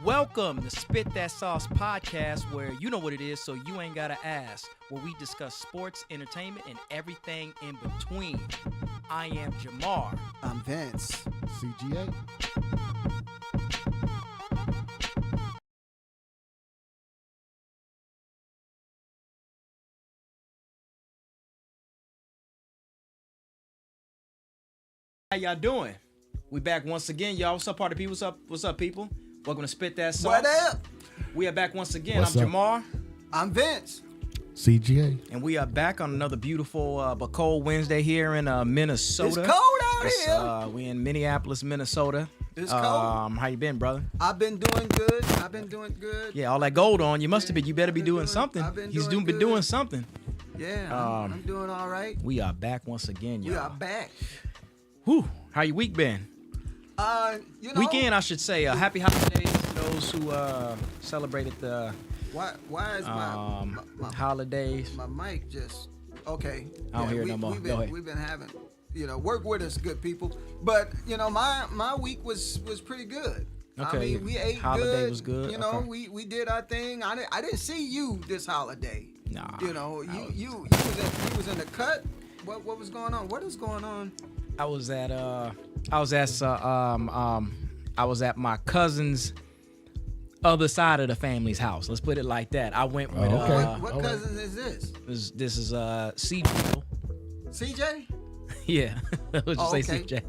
Welcome to Spit That Sauce podcast, where you know what it is, so you ain't gotta ask, where we discuss sports, entertainment, and everything in between. I am Jamar. I'm Vince. CGA. How y'all doing? We back once again, y'all. What's up, party people? What's up, people? Welcome to Spit That Sauce. What up? We are back once again. What's I'm up? Jamar. I'm Vince. CGA. And we are back on another beautiful but cold Wednesday here in Minnesota. It's cold out here. We in Minneapolis, Minnesota. It's cold. How you been, brother? I've been doing good. Yeah, all that gold on. You must have been. You better be doing something. He's been good. doing something. Yeah, I'm doing all right. We are back once again, y'all. We are back. Whew. How your week been? Weekend, I should say. Happy holidays to those who celebrated the Why is my holidays. my mic just okay? I don't hear it no more. Go ahead. We've been having, work with us, good people. But my week was pretty good. Okay. I mean, we ate Holiday good. was good. Okay. We did our thing. I didn't see you this holiday. Nah. You was in the cut. What was going on? What is going on? I was at my cousin's other side of the family's house. Let's put it like that. I went with okay. What cousin is this? This is CJ. CJ? Yeah, let's just say okay. CJ.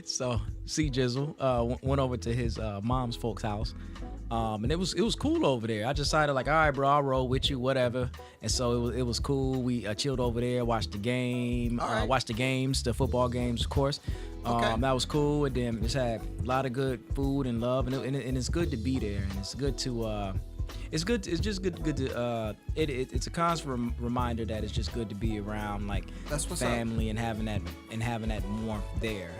So C Jizzle went over to his mom's folks' house, and it was cool over there. I decided like, all right, bro, I'll roll with you, whatever. And so it was cool. We chilled over there, watched the game, All right. watched the games, the football games, of course. Okay. That was cool. And then just had a lot of good food and love, and it's good to be there, and it's good to. It's good. It's just good to. It's a constant reminder that it's just good to be around like That's what's family and having that warmth there.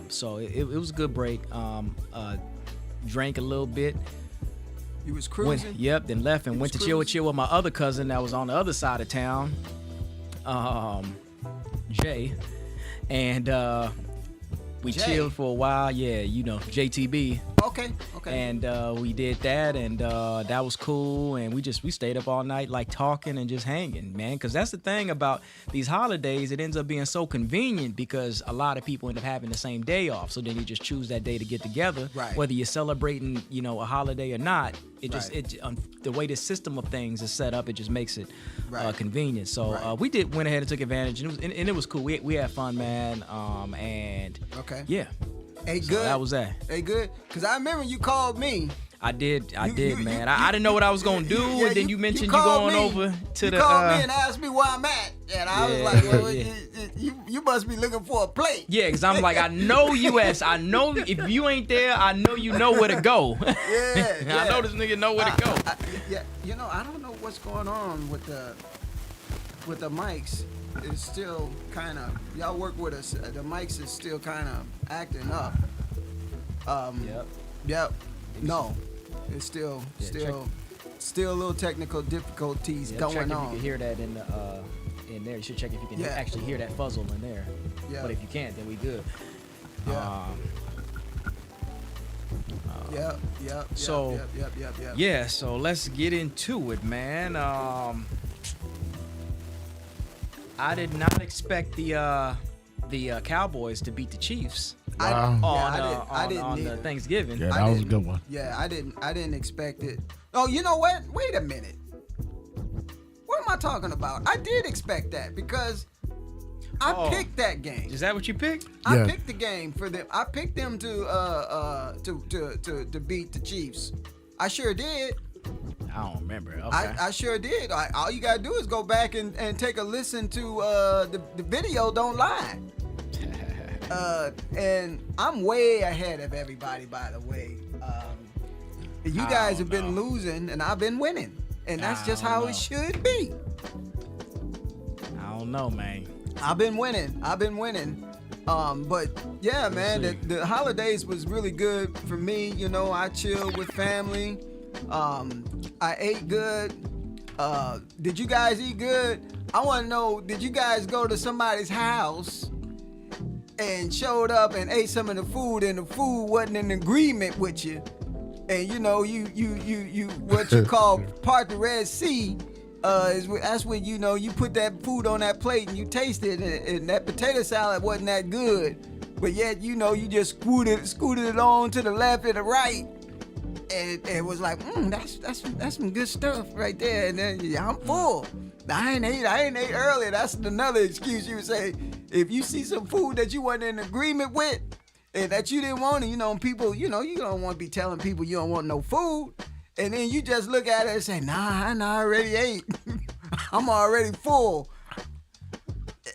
So it was a good break. Drank a little bit. You was cruising? Then left and went to chill with my other cousin that was on the other side of town, Jay, and we Jay? chilled for a while. Yeah, JTB. Okay. And we did that, and that was cool. And we stayed up all night, like talking and just hanging, man. Because that's the thing about these holidays; it ends up being so convenient because a lot of people end up having the same day off. So then you just choose that day to get together, Right. whether you're celebrating, a holiday or not. Right. The way the system of things is set up, it just makes it Right. convenient. So Right. we went ahead and took advantage, and it was cool. We had fun, man. And Okay. yeah. Hey, So good. that was that. Hey, good. Because I remember you called me. I did, You- man. I didn't know what I was gonna do, Yeah, and then you mentioned you called going me. over to you the. called me and asked me where I'm at. And I was Yeah, like, well, yeah. you must be looking for a plate. Yeah, because I'm like, I know you as I know if you ain't there, I know you know where to go. Yeah, I know this nigga know where to go. I don't know what's going on with the mics. It's still kind of, y'all work with us. The mics is still kind of acting up. Yep. No, it's still a little technical difficulties Yeah, going check if on. you can hear that in there. You should check if you can Yeah. actually hear that fuzzle in there. Yeah. But if you can't, then we good. Yeah. Yep. So- Yep. Yeah, so let's get into it, man. I did not expect the Cowboys to beat the Chiefs Wow. I didn't on either. Thanksgiving. Yeah, I that was a didn't- good one. Yeah, I didn't expect it. Oh, you know what? Wait a minute. What am I talking about? I did expect that because I Oh. picked that game. Is that what you picked? I Yeah. picked the game for them. I picked them to beat the Chiefs. I sure did. I don't remember. Okay. I sure did. All you gotta do is go back and take a listen to the video. Don't lie. And I'm way ahead of everybody, by the way. You guys have been losing, and I've been winning, and that's I just don't how know. it should be. I don't know, man. I've been winning. But yeah, man, the holidays was really good for me. I chilled with family. I ate good. Did you guys eat good? I want to know, did you guys go to somebody's house and showed up and ate some of the food, and the food wasn't in agreement with you, and you know you what you call part the Red Sea, that's when you know you put that food on that plate and you taste it, and that potato salad wasn't that good, but yet you know you just scooted it on to the left and the right, and it was like, that's some good stuff right there, and then yeah, I'm full. I ain't ate earlier. That's another excuse you would say. If you see some food that you wasn't in agreement with and that you didn't want, and you know, people, you know, you don't want to be telling people you don't want no food, and then you just look at it and say, nah, I already ate. I'm already full.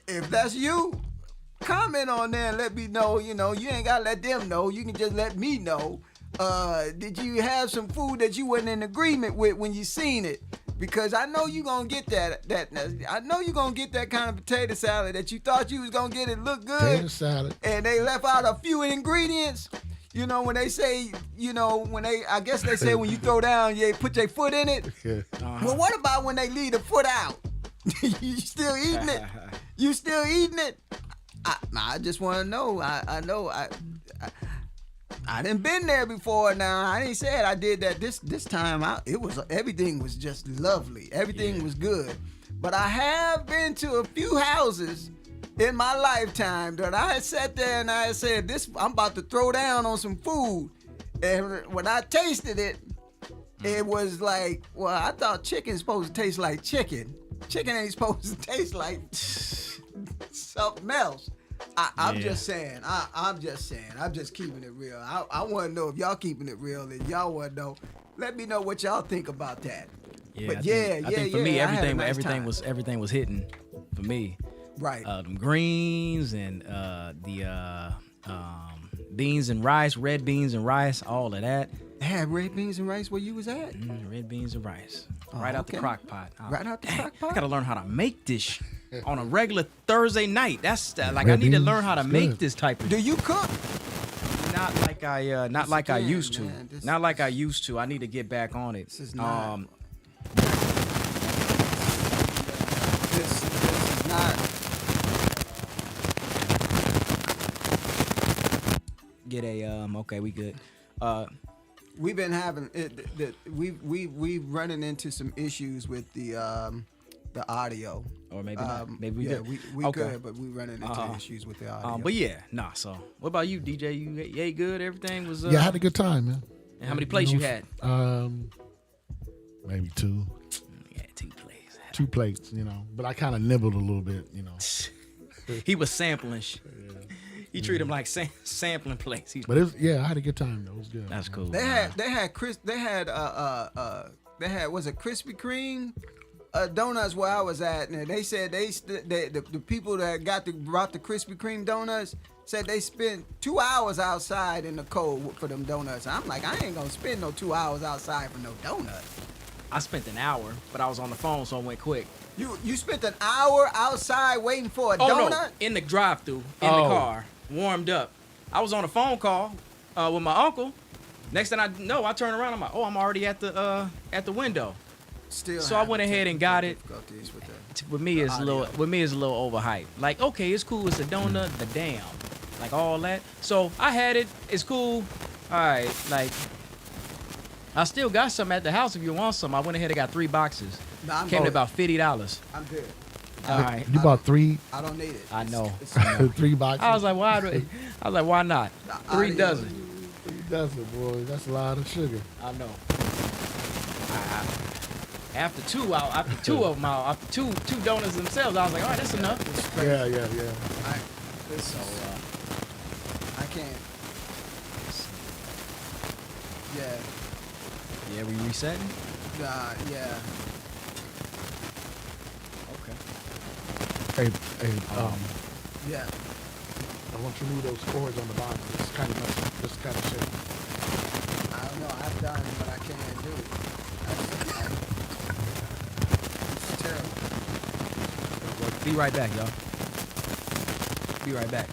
If that's you, comment on there and let me know. You know, you ain't got to let them know. You can just let me know. Did you have some food that you wasn't in agreement with when you seen it? Because I know you gonna get that I know you gonna get that kind of potato salad that you thought you was gonna get it look good. Potato salad. And they left out a few ingredients. You know, when they say, you know, I guess they say when you throw down, you put your foot in it. Well, what about when they leave the foot out? You still eating it? You still eating it? I just want to know. I know. I done been there before now. I ain't said I did that this time. Everything was just lovely. Everything was good. But I have been to a few houses in my lifetime that I had sat there and I said, I'm about to throw down on some food. And when I tasted it, it was like, well, I thought chicken's supposed to taste like chicken. Chicken ain't supposed to taste like something else. I'm just saying. I'm just saying. I'm just keeping it real. I want to know if y'all keeping it real, and y'all want to know. Let me know what y'all think about that. Yeah, but I think for me, I had a nice everything was hitting for me. Right. Them greens and the beans and rice, red beans and rice, all of that. They had red beans and rice where you was at? Red beans and rice. Oh, right out the okay. crock pot. Right out the crock pot? I gotta learn how to make this on a regular Thursday night. That's like Red I need to beans learn how to is make good. this type of. Do you cook? Not like I again, used to. man, this Not like is- I used to. I need to get back on it. This is not. This is not. Get a okay, we good. We've been having it. We've running into some issues with the audio. Or maybe not. Maybe we yeah, good. we Okay. good, but we running into issues with the audio. But yeah, nah. So what about you, DJ? You ate good? Everything was. Yeah, I had a good time, man. And how many plates you had? Maybe two. Yeah, 2 plates. 2 plates, you know. But I kind of nibbled a little bit, you know. He was sampling. He treated them like sampling plates. But I had a good time though. It was good. That's cool. They had was it Krispy Kreme donuts where I was at, and they said the people that brought the Krispy Kreme donuts said they spent 2 hours outside in the cold for them donuts. I'm like, I ain't gonna spend no 2 hours outside for no donuts. I spent an hour, but I was on the phone, so I went quick. You spent an hour outside waiting for a Oh donut? no, in the drive-through, in the car, warmed up. I was on a phone call with my uncle. Next thing I know, I turn around. I'm like, I'm already at the window. Still. So I went ahead and got it. Difficulties with that. With me, it's a audio. little overhyped. Like, okay, it's cool. It's a donut. The damn, like all that. So I had it. It's cool. All right, like. I still got some at the house if you want some. I went ahead and got 3 boxes. Nah, I'm Came to good. about $50. I'm good. All right. You bought 3 I don't need it. I know. It's 3 boxes. I was like, why not? 3 audio. dozen. 3 dozen, boy. That's a lot of sugar. I know. After two of them, after two donuts themselves, I was like, all right, that's enough. It's crazy. Yeah. I can't. Yeah. Yeah, we resetting? Yeah. Okay. Hey, Yeah. I want you to move those cords on the bottom. It's kind of messy. This kind of shit. I don't know. I've done it, but I can't do it. It's terrible. Be right back, y'all. Be right back.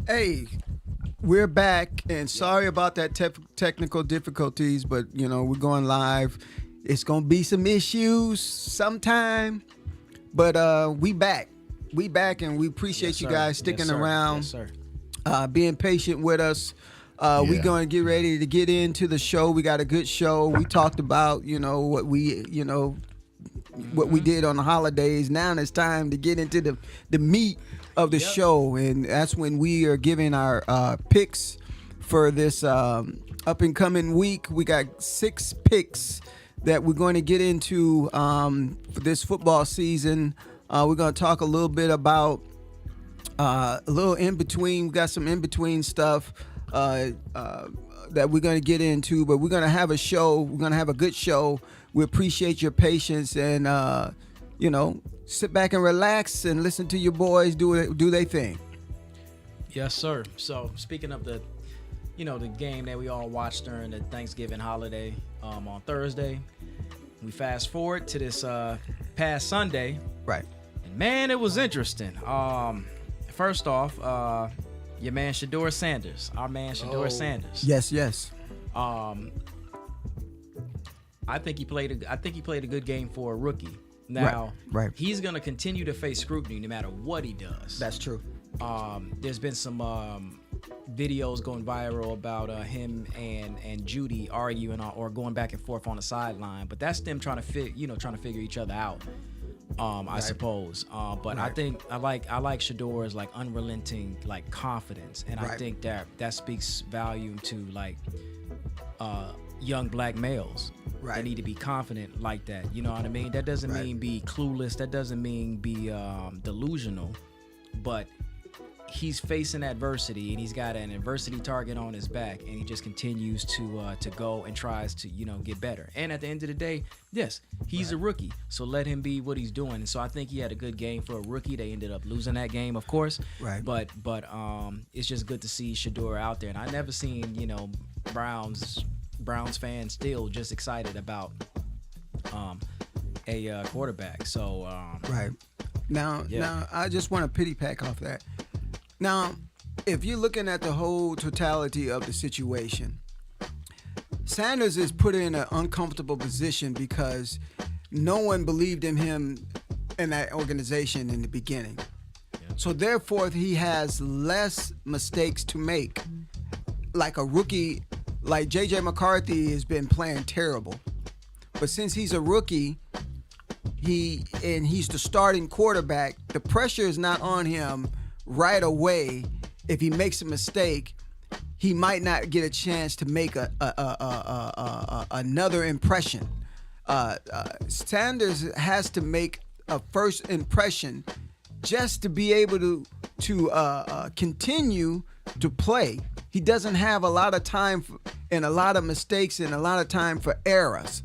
Hey, we're back, and sorry about that technical difficulties, but we're going live. It's gonna be some issues sometime, but we back. We back, and we appreciate Yes, you sir. guys sticking Yes, sir. around, Yes, sir. being patient with us. We're going to get ready to get into the show. We got a good show. We talked about, what we did on the holidays. Now it's time to get into the meat of the show, and that's when we are giving our picks for this up and coming week. We got 6 picks that we're going to get into for this football season. We're going to talk a little bit about a little in between. We got some in between stuff that we're going to get into, but we're going to have a show. We're going to have a good show. We appreciate your patience, and sit back and relax and listen to your boys do their thing. Yes, sir. So speaking of the game that we all watched during the Thanksgiving holiday on Thursday, we fast forward to this past Sunday. Right. And man, it was interesting. First off, your man Shedeur Sanders, our man Shedeur Sanders. Yes. I think he played a good game for a rookie. Now, right. He's gonna continue to face scrutiny no matter what he does. That's true. There's been some videos going viral about him and Judy arguing or going back and forth on the sideline, but that's them trying to figure each other out. I suppose. But I think I like Shedeur's like unrelenting like confidence, and I think that speaks volume to like young black males. Right. They need to be confident like that. You know what I mean? That doesn't mean be clueless. That doesn't mean be delusional. But he's facing adversity, and he's got an adversity target on his back, and he just continues to go and tries to get better. And at the end of the day, yes, he's a rookie, so let him be what he's doing. And so I think he had a good game for a rookie. They ended up losing that game, of course. Right. But it's just good to see Shedeur out there, and I never seen Browns fans still just excited about a quarterback. So right. Now I just want to pity pack off that. Now, if you're looking at the whole totality of the situation, Sanders is put in an uncomfortable position because no one believed in him in that organization in the beginning. Yeah. So therefore, he has less mistakes to make. Like a rookie, like J.J. McCarthy has been playing terrible. But since he's a rookie, he's the starting quarterback, the pressure is not on him right away. If he makes a mistake, he might not get a chance to make another impression. Sanders has to make a first impression just to be able to continue to play. He doesn't have a lot of time and a lot of mistakes and a lot of time for errors.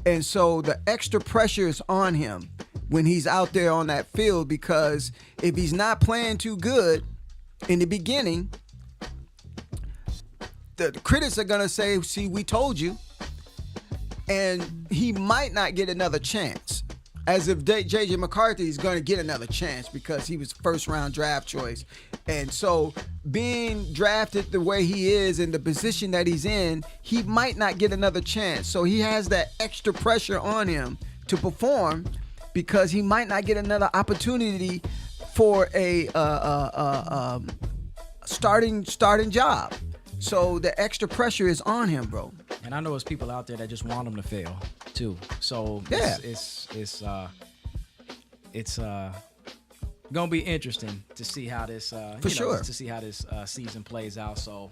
And so the extra pressure is on him when he's out there on that field, because if he's not playing too good in the beginning, the critics are going to say, see, we told you. And he might not get another chance. As if J.J. McCarthy is going to get another chance because he was first-round draft choice. And so being drafted the way he is in the position that he's in, he might not get another chance. So he has that extra pressure on him to perform because he might not get another opportunity for a starting job. So the extra pressure is on him, bro. And I know there's people out there that just want him to fail too. So yeah, it's gonna be interesting to see how this to see how this season plays out. So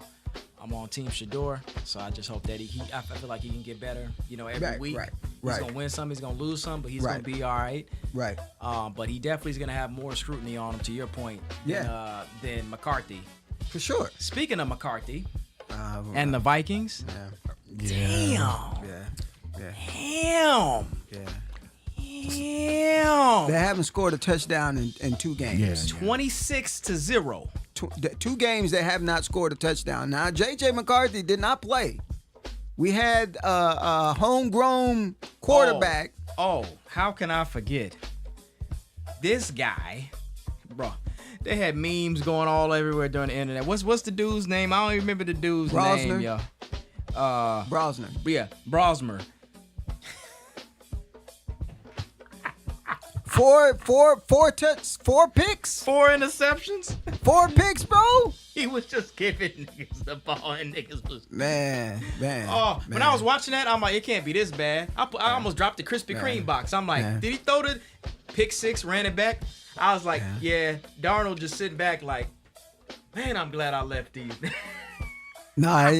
I'm on Team Shedeur. So I just hope that I feel like he can get better. Every week. He's gonna win some, he's gonna lose some, but he's gonna be all right. Right. But he definitely is gonna have more scrutiny on him, to your point, than McCarthy. For sure. Speaking of McCarthy and the Vikings. Damn. They haven't scored a touchdown in 2 games. 26-0. Two games they have not scored a touchdown. Now, J.J. McCarthy did not play. We had a homegrown quarterback. Oh, how can I forget? This guy, bro. They had memes going all everywhere during the internet. What's the dude's name? I don't even remember the dude's name, yo. Brosner. Yeah, Brosmer. Four picks. 4 interceptions. 4 picks, bro. He was just giving niggas the ball, and niggas was. Man. Oh, when I was watching that, I'm like, it can't be this bad. I almost dropped the Krispy Kreme box. I'm like, did he throw the pick 6, ran it back? I was like, yeah. Darnold just sitting back like, man, I'm glad I left these. Nah,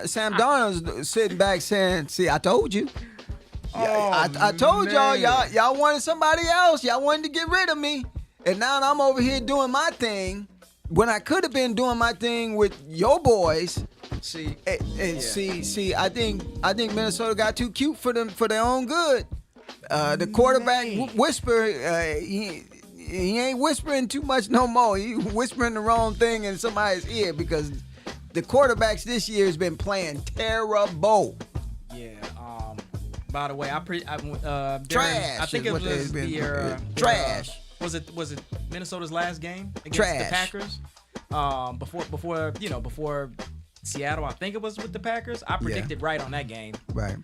Sam Darnold's sitting back saying, "See, I told you. I told y'all wanted somebody else. Y'all wanted to get rid of me, and now I'm over here doing my thing when I could have been doing my thing with your boys." See, see. I think Minnesota got too cute for their own good. The quarterback whisper. He ain't whispering too much no more. He whispering the wrong thing in somebody's ear because the quarterbacks this year has been playing terrible. Yeah. By the way, trash. I think it was the trash. Was it Minnesota's last game against Trash. the Packers? Before Seattle, I think it was with the Packers. I predicted right on that game. Right.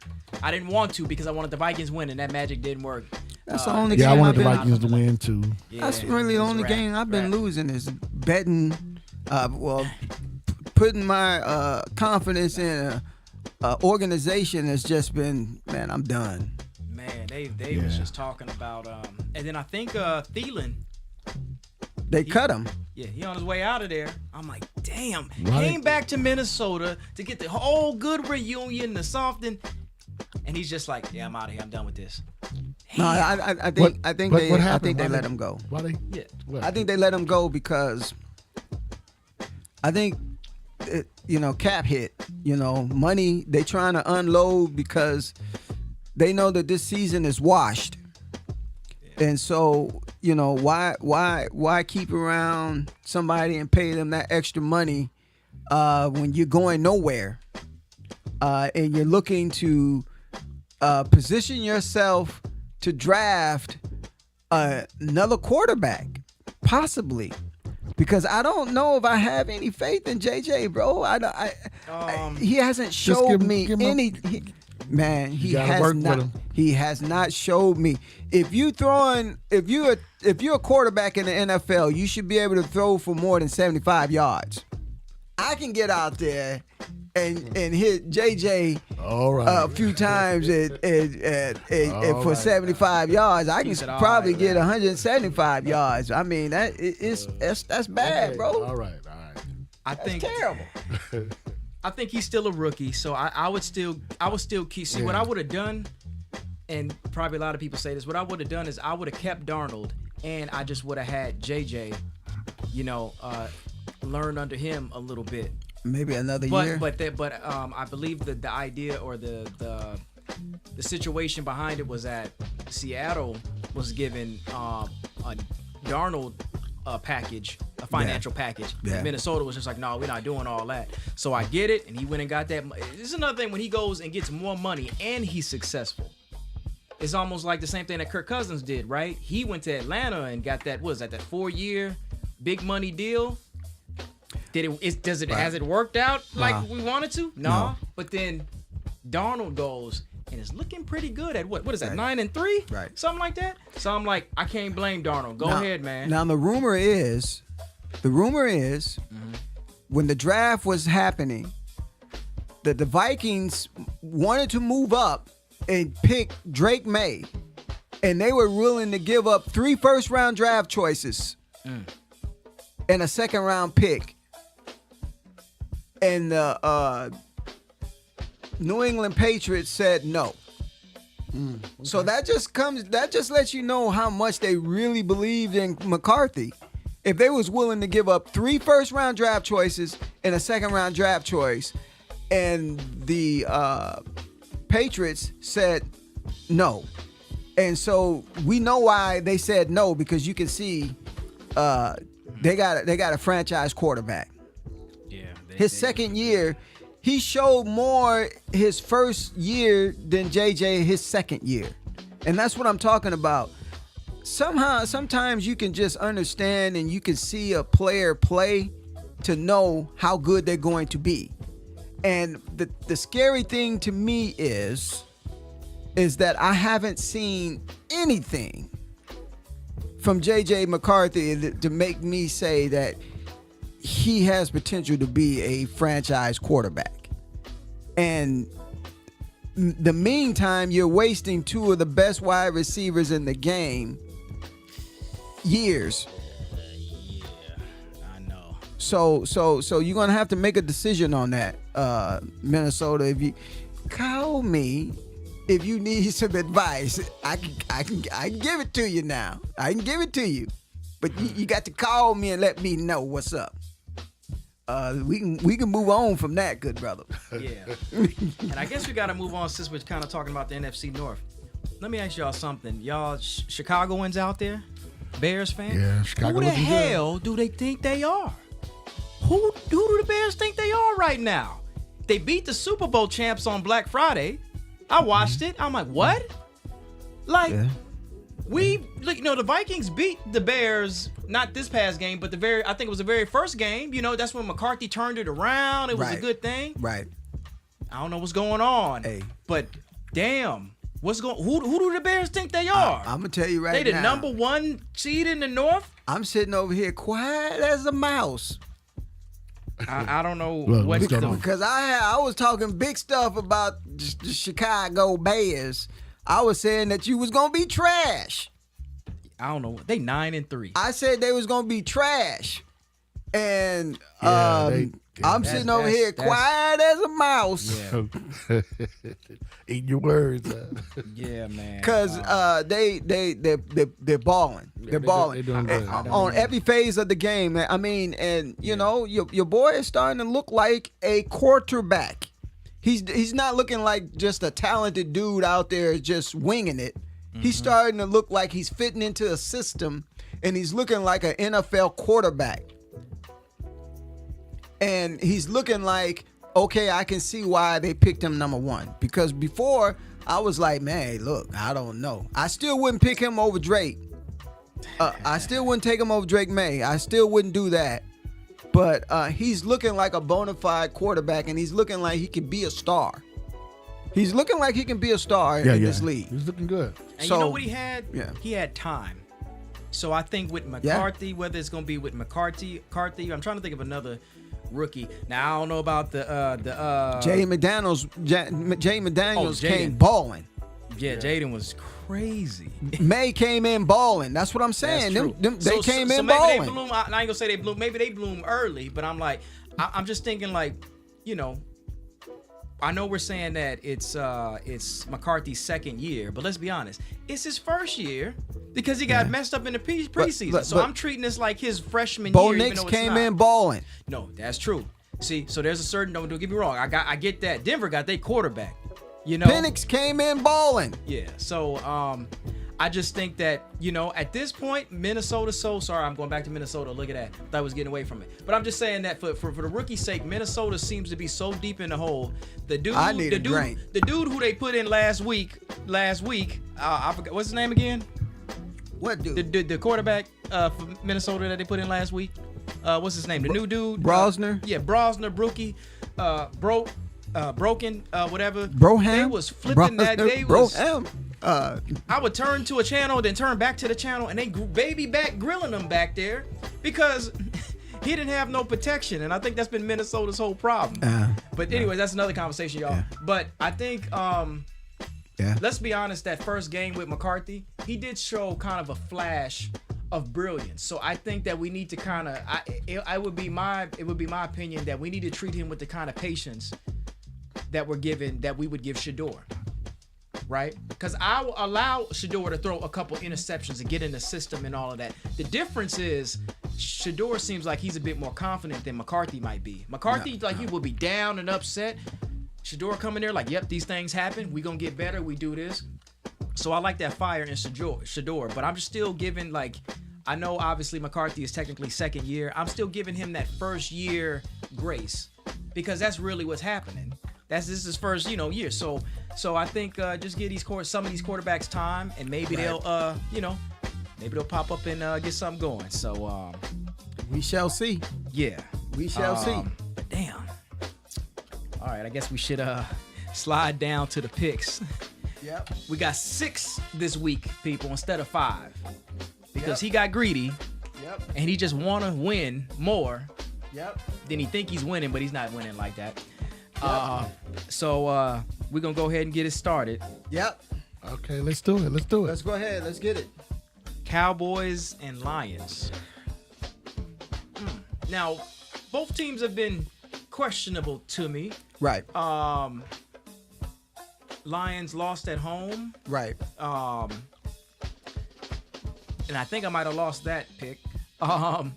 I didn't want to because I wanted the Vikings win, and that magic didn't work. That's the only Yeah, I game wanted I've the been. Vikings to win too. Yeah, That's really the only game I've been Rat. losing is betting. Putting my confidence in a organization has just been, man, I'm done. Man, they was just talking about and then I think Thielen. They cut him. Yeah, he on his way out of there. I'm like, damn. Right. Came back to Minnesota to get the whole good reunion, the something, and he's just like, yeah, I'm out of here. I'm done with this. No, I think they happened? Why let they- him go. Why they? Yeah. What? I think they let him go because I think cap hit. Money they trying to unload because they know that this season is washed. And so, why keep around somebody and pay them that extra money when you're going nowhere and you're looking to position yourself to draft another quarterback, possibly. Because I don't know if I have any faith in JJ, bro. He hasn't showed me any. Man, he gotta work has with not. him. He has not showed me. If you're a quarterback in the NFL, you should be able to throw for more than 75 yards. I can get out there and hit JJ All right. a few times for right. 75 yards. I can Keep it all probably right, get man. 175 yards. I mean that's bad, Okay, bro. All right. I That's think terrible. I think he's still a rookie, so I would still keep. See, what I would have done, and probably a lot of people say this, what I would have done is I would have kept Darnold, and I just would have had JJ, learn under him a little bit. Maybe another year. But I believe that the idea or the situation behind it was that Seattle was given a Darnold package, a financial package. Yeah. And Minnesota was just like, no, we're not doing all that. So I get it, and he went and got that. This is another thing when he goes and gets more money and he's successful. It's almost like the same thing that Kirk Cousins did, right? He went to Atlanta and got that 4-year big money deal. Has it worked out like we wanted to? No. But then Darnold goes and is looking pretty good at what is that, 9-3? Right. Something like that. So I'm like, I can't blame Darnold. Go ahead, man. Now the rumor is when the draft was happening, that the Vikings wanted to move up and pick Drake May, and they were willing to give up 3 first-round draft choices and a second-round pick. And the New England Patriots said no. Okay. So that just lets you know how much they really believed in McCarthy. If they was willing to give up 3 first-round draft choices and a second-round draft choice, and the Patriots said no. And so we know why they said no, because you can see they got a franchise quarterback. Yeah. His second year, he showed more his first year than JJ his second year. And that's what I'm talking about. sometimes you can just understand and you can see a player play to know how good they're going to be. And the scary thing to me is that I haven't seen anything from J.J. McCarthy to make me say that he has potential to be a franchise quarterback. And the meantime, you're wasting two of the best wide receivers in the game years. Yeah, I know. So you're gonna have to make a decision on that, Minnesota. If you call me, if you need some advice, I can give it to you now. I can give it to you, but you got to call me and let me know what's up. We can move on from that, good brother. Yeah. And I guess we got to move on since we're kind of talking about the NFC North. Let me ask y'all something. Y'all Chicagoans out there? Bears fans? Yeah, Chicago Who the looking good. hell do they think they are? Who do the Bears think they are right now? They beat the Super Bowl champs on Black Friday. I watched it. I'm like, what? Like, the Vikings beat the Bears, not this past game, but I think it was the very first game. That's when McCarthy turned it around. It was a good thing. Right. I don't know what's going on. Hey. But damn, who do the Bears think they are? I'm gonna tell you right now. They the number one seed in the North? I'm sitting over here quiet as a mouse. I don't know what's going on. Because I was talking big stuff about the Chicago Bears. I was saying that you was gonna be trash. I don't know. They 9-3. I said they was gonna be trash, and I'm sitting over here quiet as a mouse. Yeah, Eat your words. yeah, man. Cause they're balling. They're balling They're doing good. on every phase of the game. I mean, and you know, your boy is starting to look like a quarterback. He's not looking like just a talented dude out there just winging it. Mm-hmm. He's starting to look like he's fitting into a system, and he's looking like an NFL quarterback. And he's looking like, okay, I can see why they picked him number one. Because before, I was like, man, look, I don't know. I still wouldn't pick him over Drake. I still wouldn't take him over Drake May. I still wouldn't do that. But he's looking like a bona fide quarterback, and he's looking like he could be a star. He's looking like he can be a star in this league. He's looking good. And you know what he had? Yeah. He had time. So I think with McCarthy, whether it's going to be with McCarthy, I'm trying to think of another rookie. Now I don't know about the Jay McDaniels Jaden. came balling. Yeah, Jaden was crazy. May came in balling. That's what I'm saying. That's true. They came in maybe balling. they bloom. I ain't gonna say they bloom. Maybe they bloom early, but I'm like, I'm just thinking like, you know, I know we're saying that it's McCarthy's second year, but let's be honest, it's his first year because he got messed up in the preseason. So I'm treating this like his freshman Bo year. Nix even though came it's not. in balling. No, that's true. See, so there's a certain. Don't get me wrong. I get that. Denver got their quarterback. You know, Penix came in balling. yeah. So I just think that, you know, at this point, Minnesota's so sorry. I'm going back to Minnesota. Look at that. Thought I was getting away from it. But I'm just saying that for the rookie's sake, Minnesota seems to be so deep in the hole. The dude who they put in last week, I forgot what's his name again? What dude? The quarterback for Minnesota that they put in last week. What's his name? The new dude. Brosner? Yeah, Brosner, Brookie, Broken, whatever. Broham? They was flipping that. They was. Broham. I would turn to a channel, then turn back to the channel, and they baby back grilling them back there because he didn't have no protection, and I think that's been Minnesota's whole problem. But anyways, that's another conversation, y'all. But I think, let's be honest, that first game with McCarthy, he did show kind of a flash of brilliance. So I think that we need to kind of, it would be my opinion that we need to treat him with the kind of patience that we would give Shedeur. Right? Because I will allow Shedeur to throw a couple interceptions and get in the system and all of that. The difference is Shedeur seems like he's a bit more confident than McCarthy might be. McCarthy, he will be down and upset. Shedeur coming there like, yep, these things happen. We gonna get better. We do this. So I like that fire in Shedeur. But I'm just still giving, like, I know obviously McCarthy is technically second year. I'm still giving him that first year grace because that's really what's happening. This is his first, year. So I think just give some of these quarterbacks time, and maybe they'll, maybe they'll pop up and get something going. So We shall see. yeah, We shall see. But damn. All right, I guess we should slide down to the picks. Yep. We got 6 this week, people, instead of 5, because Yep. he got greedy Yep. and he just want to win more Yep. than he think he's winning, but he's not winning like that. So we're gonna go ahead and get it started. Yep. Okay, let's do it. Let's do it. Let's go ahead. Let's get it. Cowboys and Lions. Now, both teams have been questionable to me. Right. Lions lost at home, Right. and I think I might have lost that pick.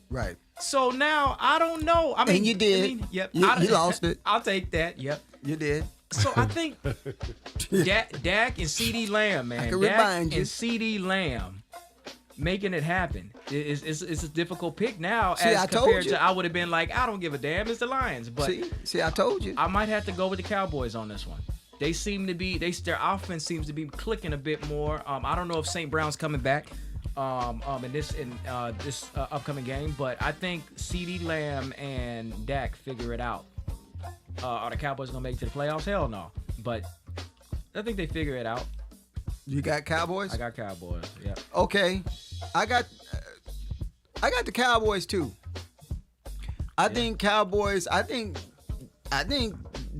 Right. So now I don't know. I mean, And you did. I mean, yep. You lost it. I'll take that. Yep. You did. So I think Dak and CD Lamb, man. I can Dak remind you. and CD Lamb making it happen. It's a difficult pick now See, as I told compared you. to I would have been like, I don't give a damn. It's the Lions. But See, I told you. I might have to go with the Cowboys on this one. They seem to be their offense seems to be clicking a bit more. I don't know if St. Brown's coming back in this upcoming game, but I think CD Lamb and Dak figure it out. Are the Cowboys gonna make it to the playoffs? Hell no. But I think they figure it out. You got Cowboys? I got Cowboys. Yeah. Okay. I got the Cowboys too. I think Cowboys. I think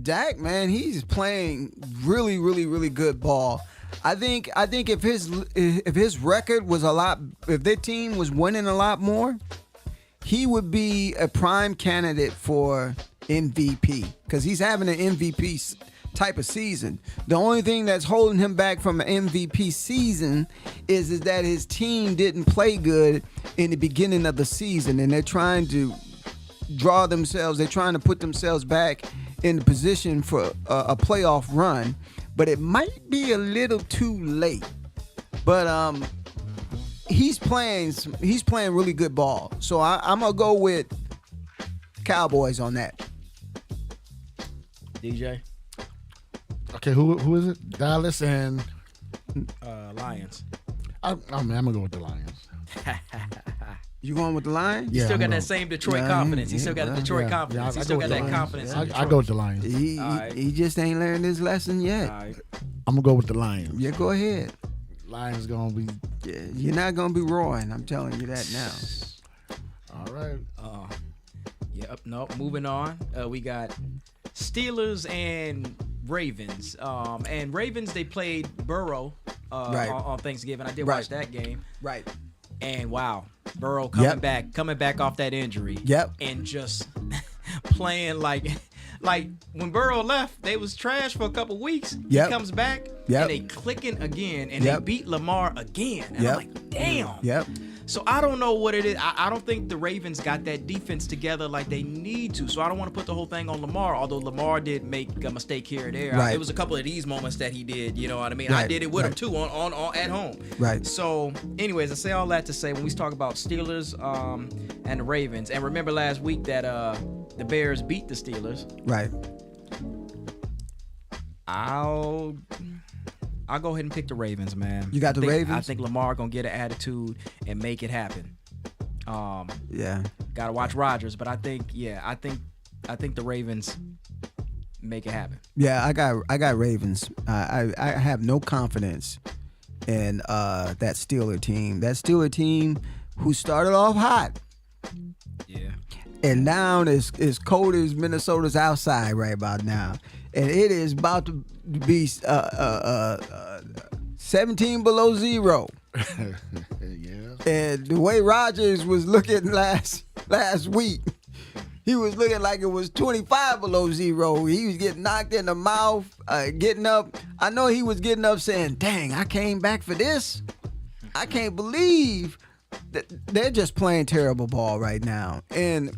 Dak, man, he's playing really, really, really good ball. I think if his record was if their team was winning a lot more, he would be a prime candidate for MVP because he's having an MVP type of season. The only thing that's holding him back from an MVP season is that his team didn't play good in the beginning of the season, and they're trying to they're trying to put themselves back in the position for a playoff run, but it might be a little too late. But he's playing really good ball, so I'm gonna go with Cowboys on that. DJ. Okay, who is it? Dallas and Lions. I'm gonna go with the Lions. You going with the Lions? He Yeah, still I'm got going- that same Detroit confidence. He still got the Detroit confidence. He I still go got with that the confidence. in Lions. I Detroit. go with the Lions. He just ain't learned his lesson yet. All right. I'm gonna go with the Lions. Yeah, go ahead. Lions gonna be Yeah, you're not gonna be roaring. I'm telling you that now. all right. Yep. Nope. Moving on. We got Steelers and Ravens. And Ravens, they played Burrow Right. on Thanksgiving. I did Right. watch that game. Right. And wow, Burrow coming Yep. back off that injury. Yep. And just playing like when Burrow left, they was trash for a couple weeks. Yep. He comes back Yep. and they clicking again and Yep. they beat Lamar again. And Yep. I'm like, damn. Yep. So I don't know what it is. I don't think the Ravens got that defense together like they need to. So I don't want to put the whole thing on Lamar, although Lamar did make a mistake here or there. Right. It was a couple of these moments that he did, you know what I mean? I Right. did it with him Right. too on at home. Right. So anyways, I say all that to say when we talk about Steelers and the Ravens, and remember last week that the Bears beat the Steelers. Right. I'll go ahead and pick the Ravens, man. You got the Ravens? I think Lamar gonna get an attitude and make it happen. Yeah. Gotta watch Rodgers, but I think the Ravens make it happen. Yeah, I got Ravens. I have no confidence in that Steeler team. That Steeler team who started off hot Yeah. and down is cold as Minnesota's outside right about now, and it is about to be 17 below zero. Yeah. And the way Rodgers was looking last week, he was looking like it was 25 below zero. He was getting knocked in the mouth, getting up. I know he was getting up saying, dang, I came back for this. I can't believe that they're just playing terrible ball right now. And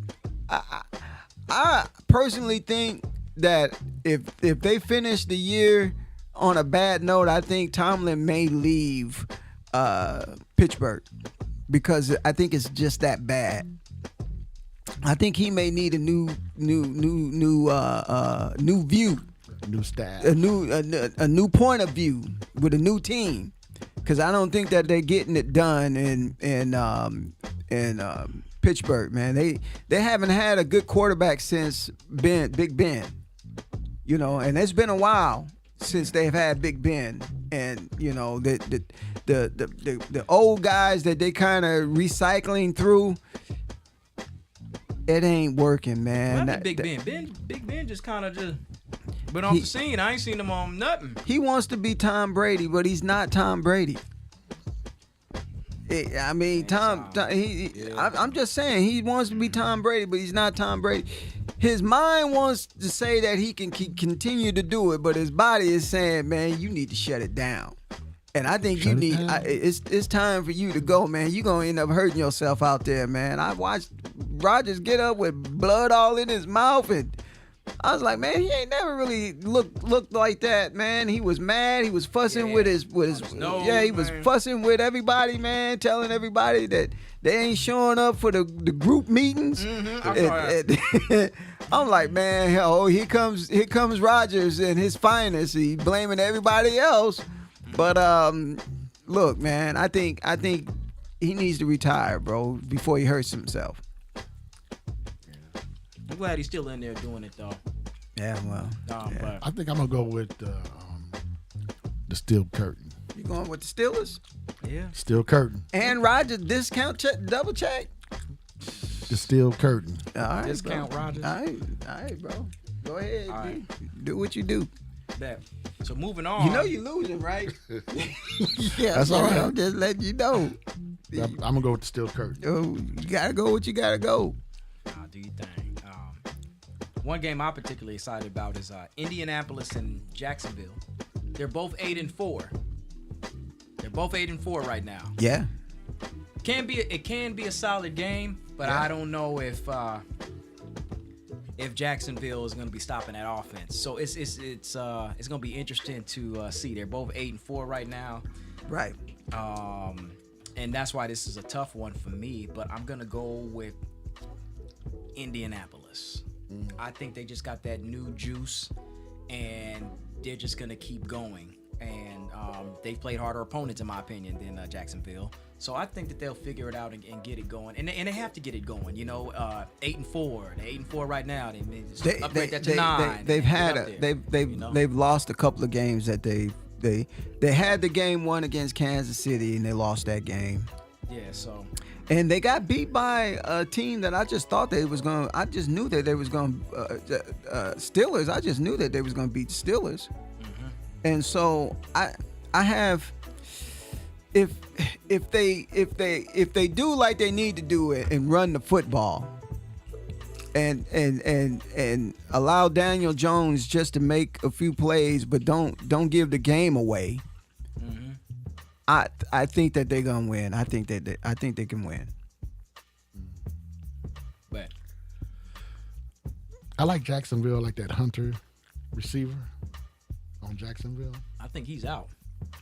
I personally think that if they finish the year on a bad note, I think Tomlin may leave Pittsburgh because I think it's just that bad. I think he may need a new view, New staff. a new point of view with a new team. because I don't think that they're getting it done in Pittsburgh, man. They haven't had a good quarterback since Big Ben. You know, and it's been a while since they've had Big Ben, and you know the old guys that they kind of recycling through. It ain't working, man. Well, Big Ben just kind of just went off the scene. I ain't seen him on nothing. He wants to be Tom Brady, but he's not Tom Brady. I mean, I'm just saying he wants to be Tom Brady, but he's not Tom Brady. His mind wants to say that he can continue to do it, but his body is saying, man, you need to shut it down. And I think it's time for you to go, man. You're going to end up hurting yourself out there, man. I watched Rodgers get up with blood all in his mouth, and I was like, man, he ain't never really looked like that, man. He was mad. He was fussing with his he was fussing with everybody, man, telling everybody that they ain't showing up for the group meetings. I'm like, man, here comes Rodgers and his finest. He blaming everybody else. But look, man, I think he needs to retire, bro, before he hurts himself. I'm glad he's still in there doing it though. Yeah, well. But I think I'm gonna go with the steel curtain. You going with the Steelers? yeah. Steel curtain. And Rodgers discount check, double check. The steel curtain. All right, Discount bro. Rodgers. All right, bro. Go ahead. All right. Do what you do. Bet. So moving on. You know you're losing, right? Yeah, That's all right. I'm just letting you know. I'm gonna go with the steel curtain. Oh, you gotta go what you gotta go. Do your thing. One game I'm particularly excited about is Indianapolis and Jacksonville. They're both 8-4. They're both 8-4 right now. Yeah. It can be a solid game, but Yeah. I don't know if Jacksonville is going to be stopping that offense. So it's going to be interesting to see. They're both 8-4 right now. Right. And that's why this is a tough one for me, but I'm going to go with Indianapolis. I think they just got that new juice, and they're just going to keep going. And they've played harder opponents, in my opinion, than Jacksonville. So I think that they'll figure it out and get it going. And they have to get it going. You know, 8-4. They're 8-4 right now. They upgrade that to 9. They've lost a couple of games that they had the game one against Kansas City, and they lost that game. Yeah, so. And they got beat by a team that I just thought they was going to, I just knew that they was going to, Steelers. I just knew that they was going to beat the Steelers. Mm-hmm. And so I have, if they do like they need to do it and run the football and allow Daniel Jones just to make a few plays, but don't give the game away. I think that they're gonna win. I think they can win. But I like Jacksonville. I like that Hunter receiver on Jacksonville. I think he's out.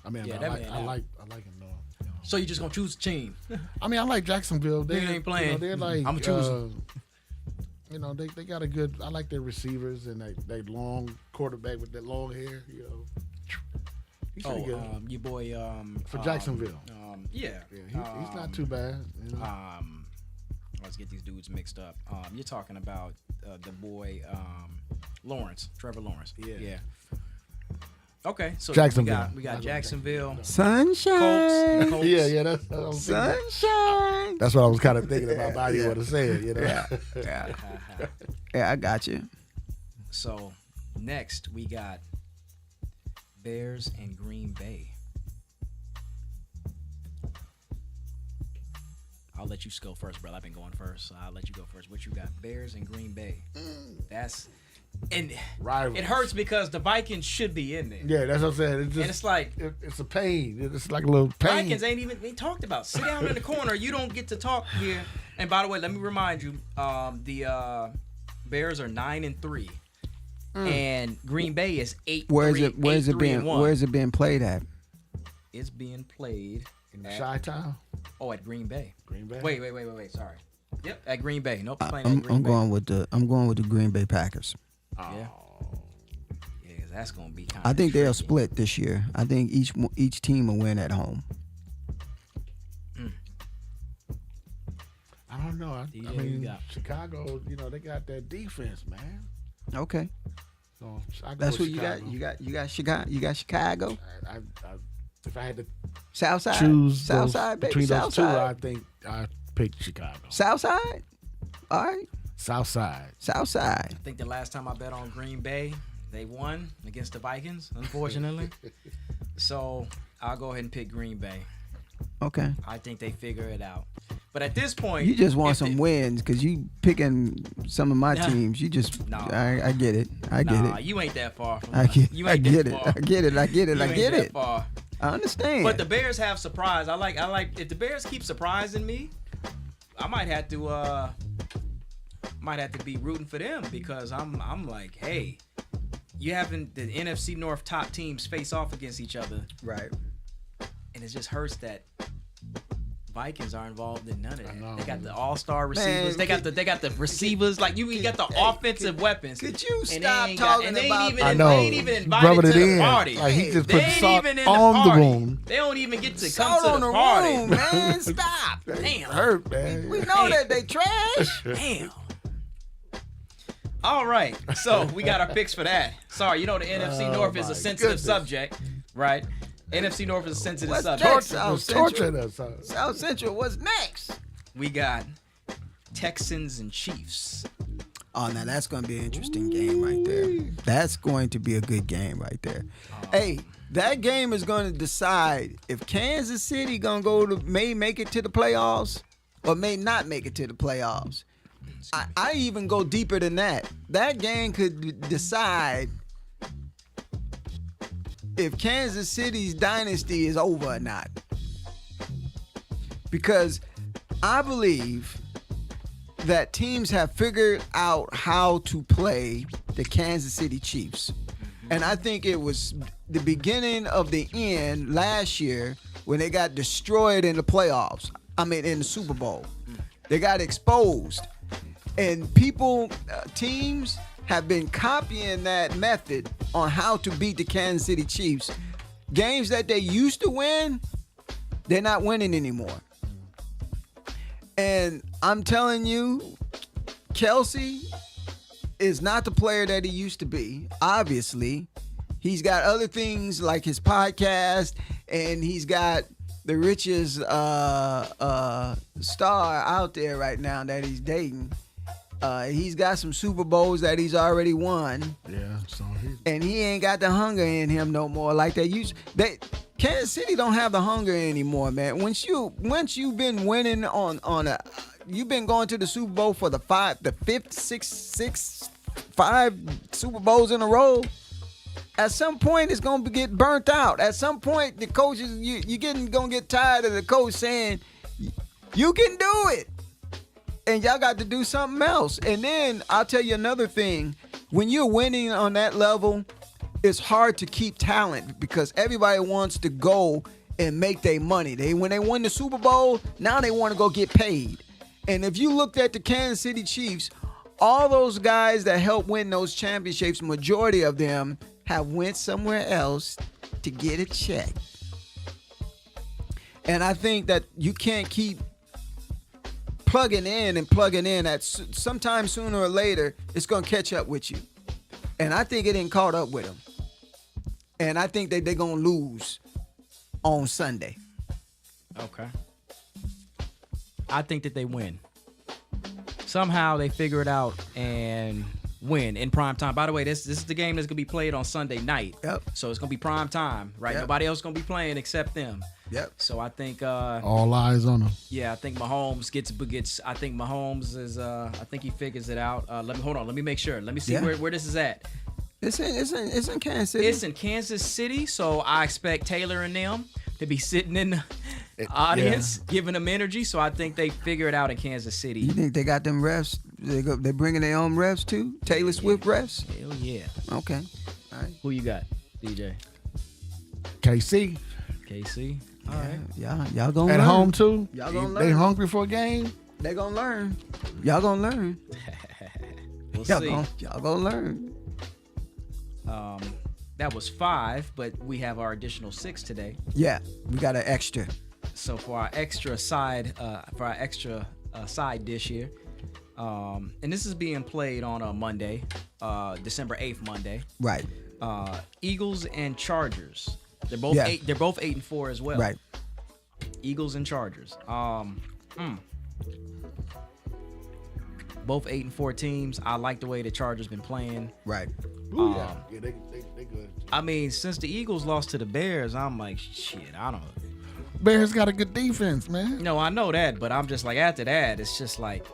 I mean, Yeah, I that like man him though. You know. So you just gonna choose a team? I mean, I like Jacksonville. They ain't playing. You know, they're like I'ma choose. You know, they got a good. I like their receivers and they long quarterback with that long hair. You know, he's pretty good. Your boy. For Jacksonville. Yeah. He's not too bad. You know? Let's get these dudes mixed up. You're talking about the boy Lawrence, Trevor Lawrence. Yeah. Okay, so Jacksonville. we got Jacksonville. Sunshine. Colts. Yeah, that's what I was thinking. Sunshine. That's what I was kind of thinking about. How you would have said, you know. Yeah, I got you. So next we got Bears and Green Bay. I'll let you go first, brother. I've been going first, so I'll let you go first. What you got? Bears and Green Bay. And Rivals. it hurts because the Vikings should be in there. Yeah, that's what I'm saying. It's just, And it's like it's a pain. It's like a little pain. Vikings ain't even been talked about. Sit down in the corner. You don't get to talk here. And by the way, let me remind you, the Bears are 9-3, and Green Bay is 8-3. Where's it being played at? It's being played in Chi-Town. at Green Bay. Green Bay. Wait. Sorry. Yep, at Green Bay. Nope, playing I'm at Green Bay. going with the Green Bay Packers. Yeah. Yeah, that's gonna be kind. I think they'll split this year. I think each team will win at home. I don't know. I DJ, mean, Chicago, they got that defense, man. Okay. So I go That's with what Chicago. you got. You got Chicago. You got Chicago. I, if I had to Southside. choose Southside, baby. between those two, Southside. I think I pick Chicago. Southside. All right. Southside. Southside. I think the last time I bet on Green Bay, they won against the Vikings, unfortunately. So I'll go ahead and pick Green Bay. Okay. I think they figure it out. But at this point, You just want if some they- wins because you picking some of my Nah. teams. You just. Nah. I get it. I get Nah, it. you ain't that far from I get. you I ain't get that it. far. I get it. I get it. You I ain't get that it. far. I understand. But the Bears have surprised. I like if the Bears keep surprising me, I might have to be rooting for them because I'm like, hey, you having the NFC North top teams face off against each other, right. and it just hurts that Vikings are involved in none of that. know. They got the all-star receivers. Man, they got the receivers. Like you got the offensive weapons. Could you And they stop ain't talking and they about? ain't even, I know. They ain't even invited Rubbing to it the in. party. Like he just They put ain't salt even in the on the party. wound. They don't even get to come Salt to on the the party. room, man. Stop. Damn. Hurt, man. We know that they trash. Damn. All right. So we got our picks for that. Sorry, the NFC North is a my sensitive goodness. subject, right? NFC North is a sensitive What's subject. next? Torture, South torturing Central. us. South Central. What's next? We got Texans and Chiefs. Oh, now that's going to be an interesting game right there. That's going to be a good game right there. Hey, that game is going to decide if Kansas City going to may make it to the playoffs or may not make it to the playoffs. I even go deeper than that. That game could decide if Kansas City's dynasty is over or not. Because I believe that teams have figured out how to play the Kansas City Chiefs. And I think it was the beginning of the end last year when they got destroyed in the playoffs. I mean, in the Super Bowl. They got exposed. And teams have been copying that method on how to beat the Kansas City Chiefs. Games that they used to win, they're not winning anymore. And I'm telling you, Kelsey is not the player that he used to be. Obviously, he's got other things like his podcast, and he's got the richest star out there right now that he's dating. He's got some Super Bowls that he's already won, Yeah, so and he ain't got the hunger in him no more like they used. Kansas City don't have the hunger anymore, man. Once you've been winning you've been going to the Super Bowl for the fifth, sixth, 5 Super Bowls in a row. At some point, it's gonna get burnt out. At some point, the coaches gonna get tired of the coach saying, "You can do it," and y'all got to do something else. And then I'll tell you another thing: when you're winning on that level, it's hard to keep talent because everybody wants to go and make their money. When they win the Super Bowl, now they want to go get paid. And if you looked at the Kansas City Chiefs, all those guys that helped win those championships, majority of them have went somewhere else to get a check. And I think that you can't keep plugging in. That sometime sooner or later, it's going to catch up with you. And I think it ain't caught up with them. And I think that they're going to lose on Sunday. Okay. I think that they win. Somehow they figure it out and win in prime time. By the way, this is the game that's going to be played on Sunday night. Yep. So it's going to be prime time, right? Yep. Nobody else going to be playing except them. Yep. So I think all eyes on him. yeah, I think Mahomes gets I think Mahomes is I think he figures it out. Let me make sure. Let me see Yeah. where this is at. It's in Kansas City. It's in Kansas City, so I expect Taylor and them to be sitting in the audience, giving them energy. So I think they figure it out in Kansas City. You think they got them refs? They bringing their own refs too? Taylor Swift refs? Hell yeah. Okay. All right. Who you got, DJ? KC KC. All right. Y'all gonna at learn. home too. Y'all gonna They learn. hungry for a game. They gonna learn. Y'all gonna learn. We'll Y'all see. gonna learn. That was 5, but we have our additional 6 today. Yeah, we got an extra. So for our extra side, side dish here, and this is being played on a Monday, December 8th, Monday. Right. Eagles and Chargers. They're both Yeah. 8. They're both 8-4 as well. Right. Eagles and Chargers. Both 8-4 teams. I like the way the Chargers been playing. Right. Ooh, yeah, they good. I mean, since the Eagles lost to the Bears, I'm like, shit, I don't know. Bears got a good defense, man. No, I know that, but I'm just like, after that, it's just like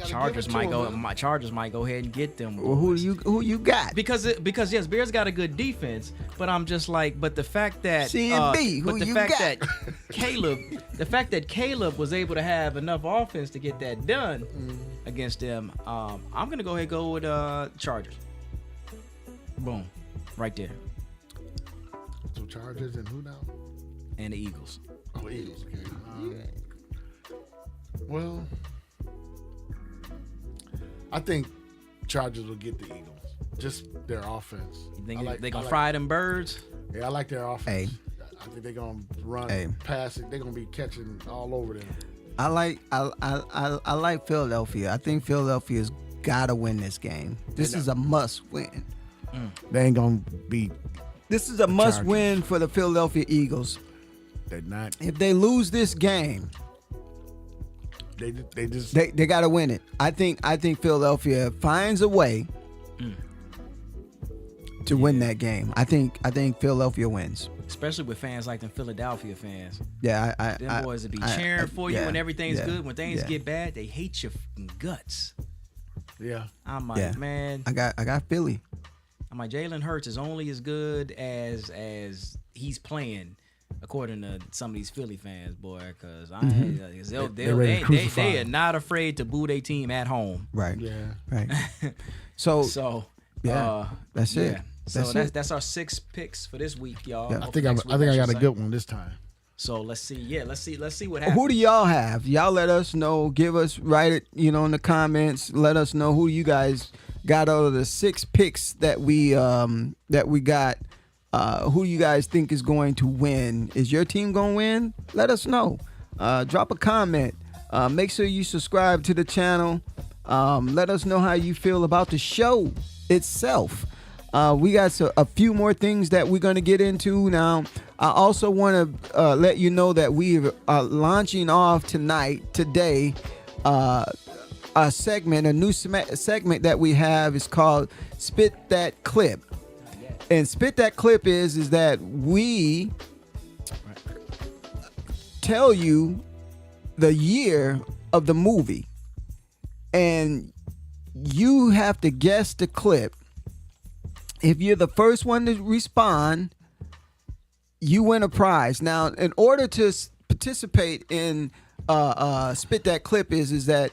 Chargers might go. My Chargers might go ahead and get them. Well, who you got? Because yes, Bears got a good defense, but I'm just like, but the fact that C and B, who but the you fact got? that Caleb was able to have enough offense to get that done against them, I'm gonna go ahead and go with Chargers. Boom, right there, So Chargers and who now? and the Eagles. Oh, Eagles. Okay. Well, I think Chargers will get the Eagles. Just their offense. You think they gonna fry them birds? Yeah, I like their offense. Hey. I think they're gonna run, Hey. pass it. They're gonna be catching all over them. I like Philadelphia. I think Philadelphia's gotta win this game. This is a must win. They ain't gonna beat. This is a must Chargers. win for the Philadelphia Eagles. They're not. If they lose this game, They just. they gotta win it. I think Philadelphia finds a way to win that game. I think Philadelphia wins. Especially with fans like them Philadelphia fans. Yeah, Them boys will be cheering for you when everything's yeah, good. When things yeah. get bad, they hate your fucking guts. Yeah. I'm like, Yeah. man. I got Philly. I'm like, Jalen Hurts is only as good as he's playing, according to some of these Philly fans, boy. Because They're ready to crucify they are him. not afraid to boo their team at home. Right. Yeah. Right. So So yeah, that's it. So That's that's our 6 picks for this week, y'all. Yeah. I Or think for I next week, think I got should a say. good one this time. So let's see. Yeah, let's see what happens. who do y'all have? Y'all let us know. Give us, write it, in the comments. Let us know who you guys got out of the 6 picks that we got. Who you guys think is going to win? Is your team going to win? Let us know. Drop a comment. Make sure you subscribe to the channel. Let us know how you feel about the show itself. We got a few more things that we're going to get into now. I also want to let you know that we are launching off today, a segment, a new segment that we have is called Spit That Clip. And Spit That Clip is that we tell you the year of the movie, and you have to guess the clip. If you're the first one to respond, you win a prize. Now, in order to participate in Spit That Clip is that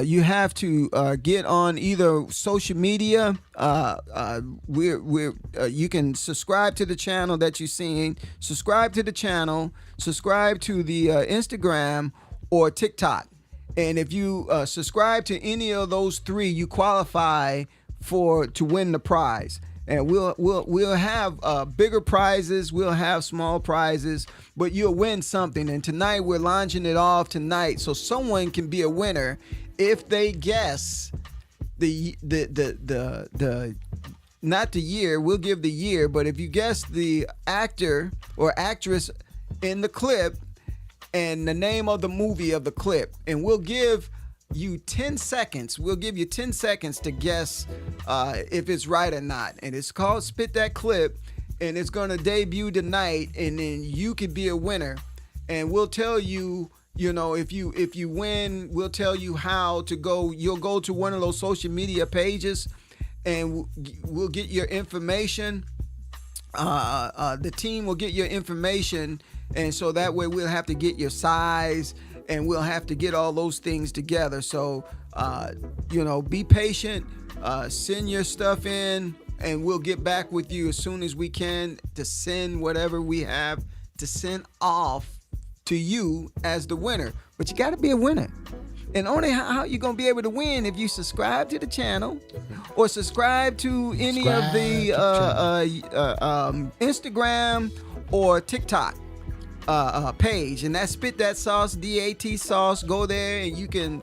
you have to get on either social media. You can subscribe to the channel that you're seeing. Subscribe to the channel. Subscribe to the Instagram or TikTok. And if you subscribe to any of those 3, you qualify to win the prize. And we'll have bigger prizes. We'll have small prizes, but you'll win something. And tonight we're launching it off tonight, so someone can be a winner if they guess the not the year. We'll give the year, but if you guess the actor or actress in the clip and the name of the movie of the clip, and we'll give you 10 seconds. We'll give you 10 seconds to guess if it's right or not. And it's called Spit That Clip, and it's going to debut tonight, and then you could be a winner. And we'll tell you, if you win, we'll tell you how to go. You'll go to one of those social media pages, and we'll get your information. The team will get your information, and so that way we'll have to get your size, and we'll have to get all those things together. So, be patient, send your stuff in, and we'll get back with you as soon as we can to send whatever we have to send off to you as the winner. But you got to be a winner. And only how you gonna be able to win if you subscribe to the channel, or subscribe to any of the Instagram or TikTok page, and that's Spit That Sauce, DAT Sauce. Go there and you can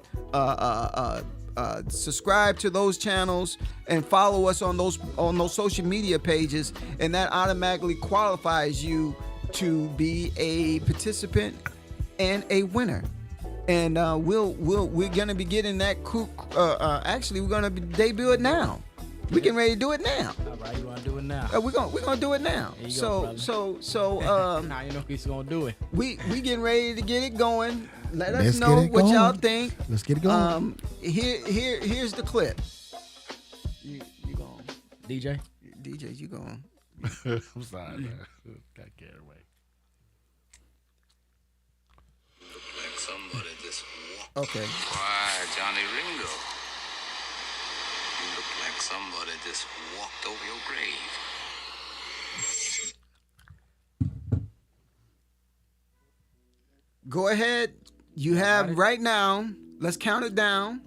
subscribe to those channels and follow us on those social media pages, and that automatically qualifies you to be a participant and a winner. And we're gonna be getting that actually we're gonna debut it now. We getting ready to do it now. All right, you want to do it now? We're gonna do it now. There you go, So now you know he's gonna do it. we getting ready to get it going. Let us Let's know get it what y'all going. think. Let's get it going. Here's the clip. You going? DJ. DJ, you going? I'm sorry, man. Got carried away. Like somebody just walked. Okay. Why, Johnny Ringo? You look like somebody just walked over your grave. Go ahead. You have right now. Let's count it down.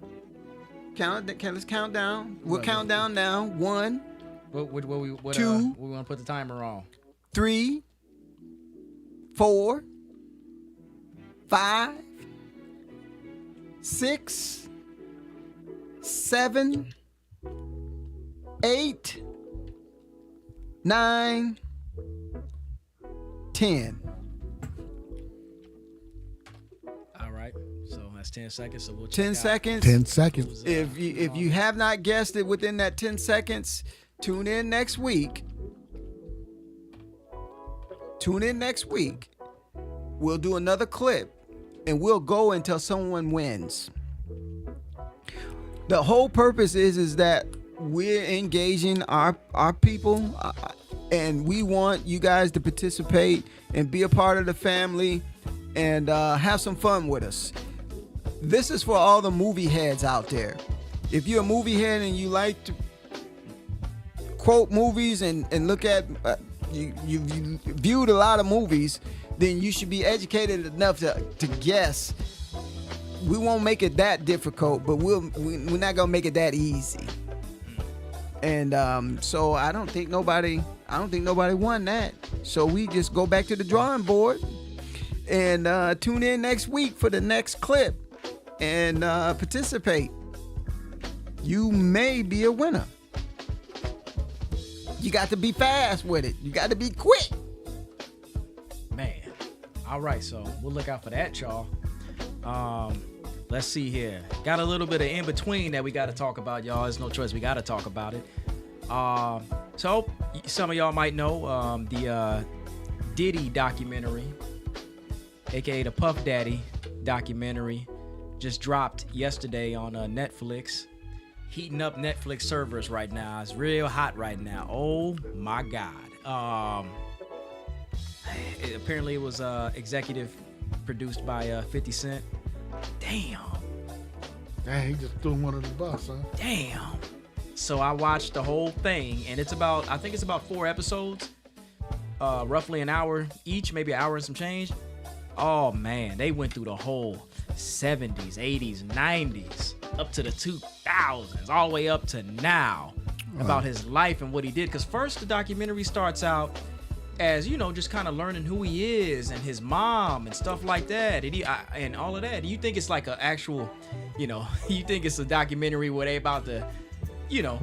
Let's count down. We'll count down now. 1, What, Two. we want to put the timer on? 3, 4, 5, 6, 7, 8, 9, 10. All right. So that's 10 seconds. So we'll check 10 out. seconds. 10 seconds. If you have not guessed it within that 10 seconds, tune in next week. We'll do another clip, and we'll go until someone wins. The whole purpose is that we're engaging our people, and we want you guys to participate and be a part of the family and have some fun with us. This is for all the movie heads out there. If you're a movie head and you like to quote movies and look at you've viewed a lot of movies, then you should be educated enough to guess. We won't make it that difficult, but we're not gonna make it that easy. And so I don't think nobody won that. So we just go back to the drawing board and tune in next week for the next clip and participate. You may be a winner. You got to be fast with it. You got to be quick. Man. All right, so we'll look out for that, y'all. Let's see here. Got a little bit of in between that we got to talk about, y'all. There's no choice. We got to talk about it. So some of y'all might know the Diddy documentary, aka the Puff Daddy documentary, just dropped yesterday on Netflix. Heating up Netflix servers right now. It's real hot right now. Oh my God. Apparently it was executive produced by 50 Cent. Damn. Dang, he just threw one of the bus, huh? Damn. So I watched the whole thing, and I think it's about 4 episodes, roughly an hour each, maybe an hour and some change. Oh man, they went through the whole 70s, 80s, 90s, up to the 2000s, all the way up to now, about his life and what he did. Because first the documentary starts out as, you know, just kind of learning who he is and his mom and stuff like that, and all of that. You think it's like an actual, you know, you think it's a documentary where they about to, you know,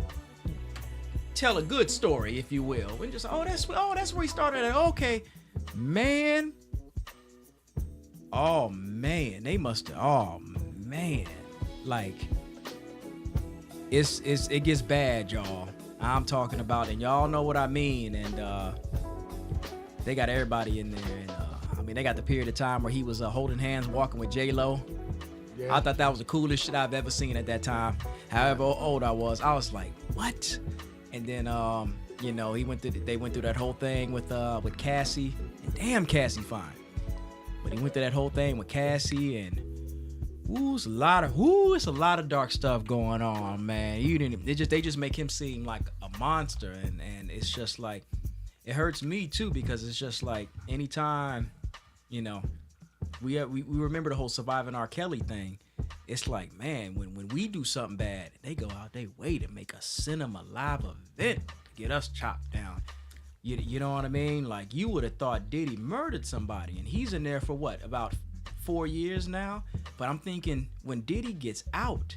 tell a good story, if you will, and just that's where he started at. Okay, man. Oh man, they must have. Oh man, like it gets bad, y'all. I'm talking about, and y'all know what I mean. And they got everybody in there. And I mean, they got the period of time where he was holding hands, walking with J-Lo. Yeah. I thought that was the coolest shit I've ever seen at that time. However old I was like, what? And then you know, they went through that whole thing with Cassie. And damn, Cassie fine. But he went through that whole thing with Cassie, and it's a lot of dark stuff going on, man. They just make him seem like a monster, and it's just like, it hurts me too, because it's just like, anytime, you know, we remember the whole Surviving R. Kelly thing, it's like, man, when we do something bad, they go out their way to make a cinema live event to get us chopped down. You know what I mean? Like, you would have thought Diddy murdered somebody, and he's in there for what, about 4 years now? But I'm thinking, when Diddy gets out,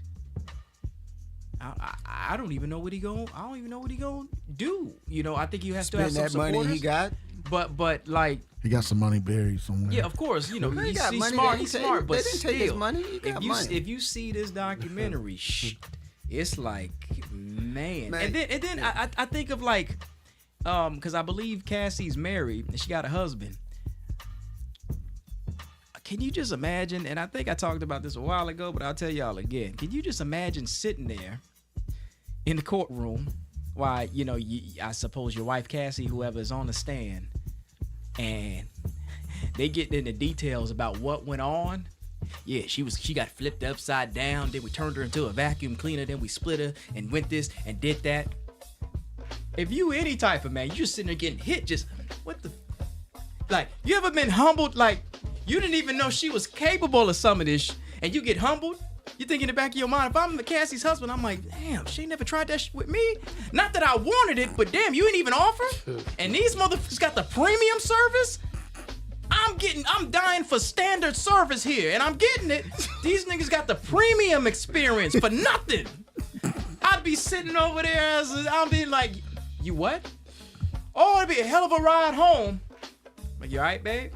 I don't even know what he going. I don't even know what he going to do. You know, I think he has to have some Spend that money supporters. he got. But like, He got some money buried somewhere. yeah, of course, you know, He he's got money. smart. They He's didn't smart, take- but they didn't take his still, money. He got money. if you see this documentary, it's like, man. Man. And then I think of like, because I believe Cassie's married and she got a husband. Can you just imagine? And I think I talked about this a while ago, but I'll tell y'all again. Can you just imagine sitting there in the courtroom while, you know, I suppose your wife Cassie, whoever is on the stand, and they get into details about what went on? Yeah, she got flipped upside down. Then we turned her into a vacuum cleaner. Then we split her and went this and did that. If you any type of man, you just sitting there getting hit. Just what the, like, you ever been humbled? Like, you didn't even know she was capable of some of this, and you get humbled. You think in the back of your mind, if I'm Cassie's husband, I'm like, damn, she never tried that shit with me. Not that I wanted it, but damn, you ain't even offer. And these motherfuckers got the premium service. I'm dying for standard service here, and I'm getting it. These niggas got the premium experience for nothing. I'd be sitting over there, I'll be like, you what? Oh, it'd be a hell of a ride home. Like, you all right, babe?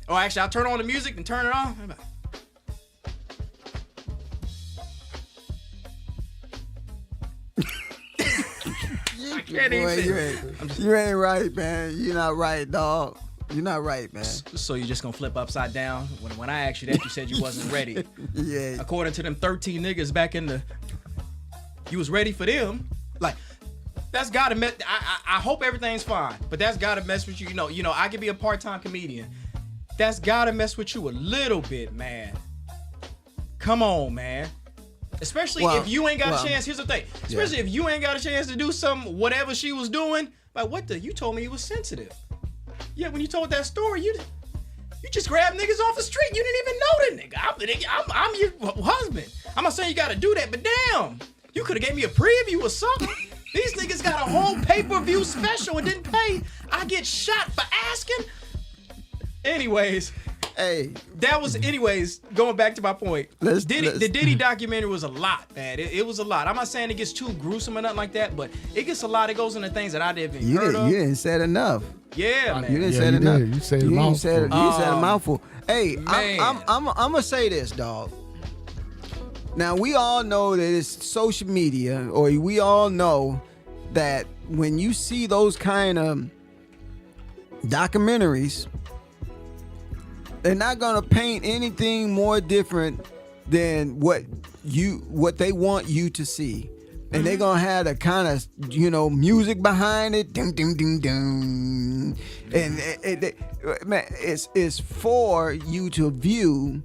Oh, actually, I'll turn on the music and turn it off. I can't Boy, even. you ain't right, man. You're not right, dog. You're not right, man. So you're just gonna flip upside down? When I asked you that, you said you wasn't ready. Yeah. According to them 13 niggas back in the, you was ready for them. Like, that's gotta mess. I hope everything's fine, but that's gotta mess with you. You know, I could be a part-time comedian. That's gotta mess with you a little bit, man. Come on, man. Especially if you ain't got a chance. Here's the thing. Especially if you ain't got a chance to do some whatever she was doing. Like, what the? You told me you was sensitive. Yeah, when you told that story, you just grabbed niggas off the street. You didn't even know the nigga. I'm your husband. I'm not saying you gotta do that, but damn, you could have gave me a preview or something. These niggas got a whole pay-per-view special and didn't pay. I get shot for asking. Anyways. Hey, Going back to my point. The The Diddy documentary was a lot, man. It was a lot. I'm not saying it gets too gruesome or nothing like that, but it gets a lot. It goes into things that I didn't even heard of. you didn't say enough. Yeah, man. You didn't Yeah, say you enough. did. You said a You mouthful. said a mouthful. Hey, Man. I'm gonna say this, dog. Now we all know that it's social media, or we all know that when you see those kind of documentaries, they're not gonna paint anything more different than what they want you to see. And they're gonna have the kind of, music behind it, ding ding ding ding, and man, it's for you to view,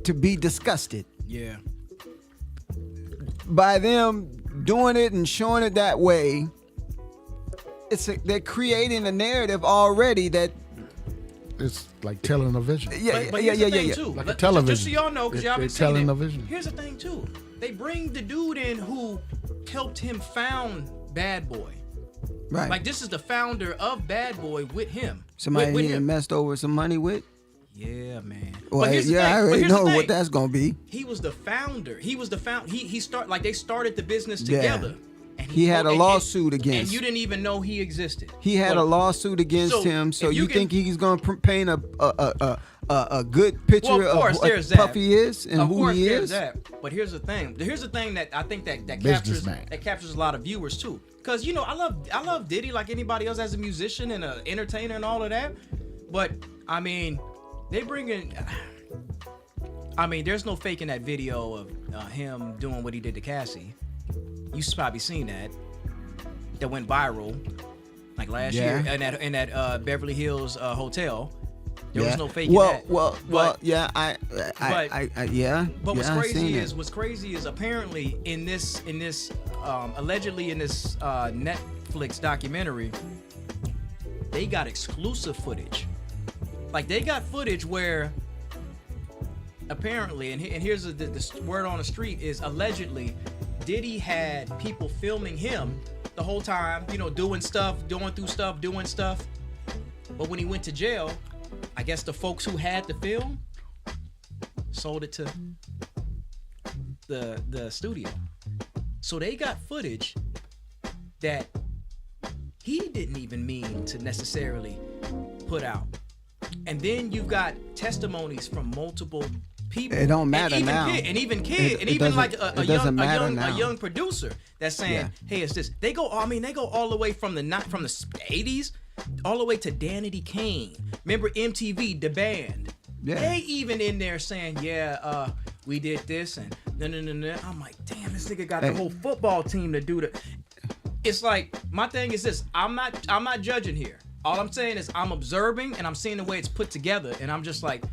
to be disgusted Yeah. by them doing it and showing it that way. They're creating a narrative already that. It's like telling a vision. But here's the thing too. Like a Just television. so y'all know, because y'all been They're saying telling it. a vision. Here's the thing too. They bring the dude in who helped him found Bad Boy. Right. Like, this is the founder of Bad Boy with him. Somebody with he done messed over some money with. Yeah, man. Well, But here's the I thing. already Here's the know what thing. that's gonna be. He was the founder. He they started the business Yeah. together. And He had a lawsuit against. And you didn't even know he existed. He had a lawsuit against So, him. So if you you think can- he's gonna paint a good picture Well, of course, of there's what that. Puffy is and Of who course, he there's is? that. But here's the thing. Here's the thing that I think that Businessman. captures a lot of viewers too. Cause I love Diddy like anybody else as a musician and an entertainer and all of that. But I mean, they bring in. I mean, there's no faking that video of him doing what he did to Cassie. You've probably seen that. That went viral, like last year in that Beverly Hills hotel. There was no faking that. Well, But- yeah, yeah. But what's yeah, I crazy seen is apparently in this allegedly in this Netflix documentary, they got exclusive footage. Like, they got footage where apparently, and here's the word on the street is allegedly, Diddy had people filming him the whole time, you know, doing stuff. But when he went to jail, I guess the folks who had the film sold it to the studio. So they got footage that he didn't even mean to necessarily put out. And then you've got testimonies from multiple people. It don't matter and now. Even doesn't- like it doesn't matter now. a young producer that's saying, Yeah. "Hey, it's this." They go all the way from the 80s all the way to Danity Kane. Remember MTV, the band? Yeah. They even in there saying, "Yeah, we did this and no." I'm like, "Damn, this nigga got the whole football team to do the." It's like, my thing is this: I'm not judging here. All I'm saying is I'm observing and I'm seeing the way it's put together, and I'm just like,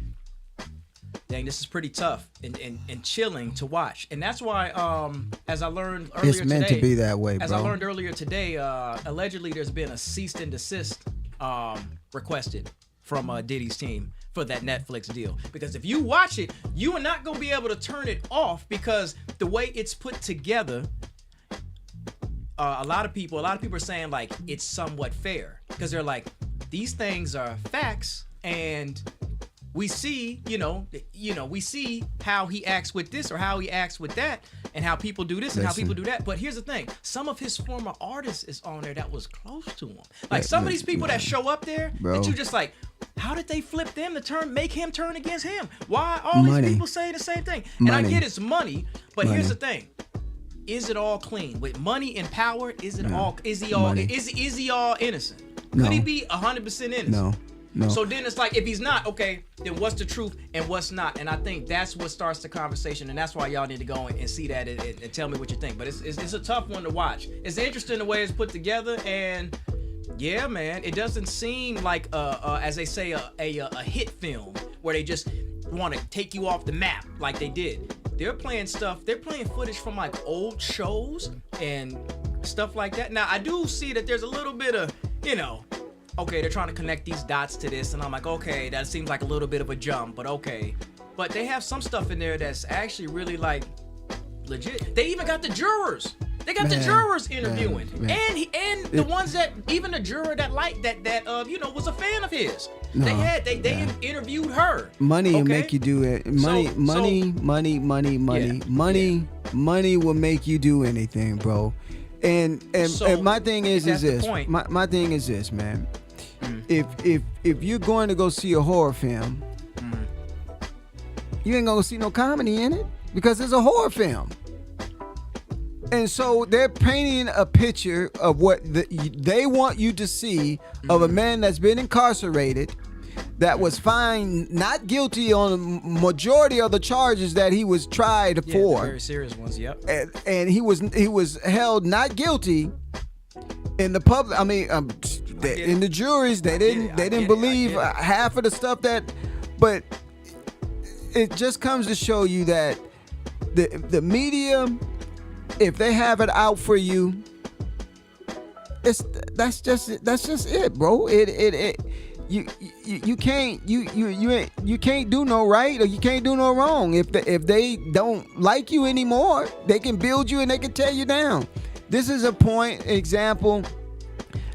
dang, this is pretty tough and chilling to watch. And that's why, as I learned earlier today, It's meant to be that way, As I bro. learned earlier today, allegedly there's been a cease and desist requested from Diddy's team for that Netflix deal. Because if you watch it, you are not gonna be able to turn it off, because the way it's put together. A lot of people are saying like it's somewhat fair, because they're like, these things are facts, and we see, we see how he acts with this or how he acts with that, and how people do this and how people do that. But here's the thing: some of his former artists is on there that was close to him. Like some of these people that show up there, Bro. that you just like, how did they flip them to make him turn against him? Why all Money. these people say the same thing? And I Money. get it's money, but Money. here's the thing. Is it all clean with money and power? Is he all Money. is he all innocent? No. Could he be 100% innocent? No. So then it's like, if he's not, okay, then what's the truth and what's not? And I think that's what starts the conversation, and that's why y'all need to go and see that and tell me what you think. But it's a tough one to watch. It's interesting the way it's put together, and yeah, man, it doesn't seem like as they say a hit film where they just want to take you off the map like they did. They're playing footage from like old shows and stuff like that. Now I do see that there's a little bit of, okay, they're trying to connect these dots to this, and I'm like, okay, that seems like a little bit of a jump, but okay. But they have some stuff in there that's actually really like legit. They even got the jurors. They got the jurors interviewing, man. and the ones that, even the juror that was a fan of his. No, they interviewed her. Money will okay? make you do it. Money will make you do anything, bro. And my thing is that's the this. point. My thing is this, man. If you're going to go see a horror film, you ain't gonna see no comedy in it, because it's a horror film. And so they're painting a picture of what they want you to see of a man that's been incarcerated, that was found not guilty on a majority of the charges that he was tried Yeah, for. the very serious ones. Yep. And he was held not guilty in the public. I mean, in the juries, they didn't believe half of the stuff but it just comes to show you that the media, if they have it out for you, that's just it, bro. You can't do no right, or you can't do no wrong. If they don't like you anymore, they can build you and they can tear you down. This is a example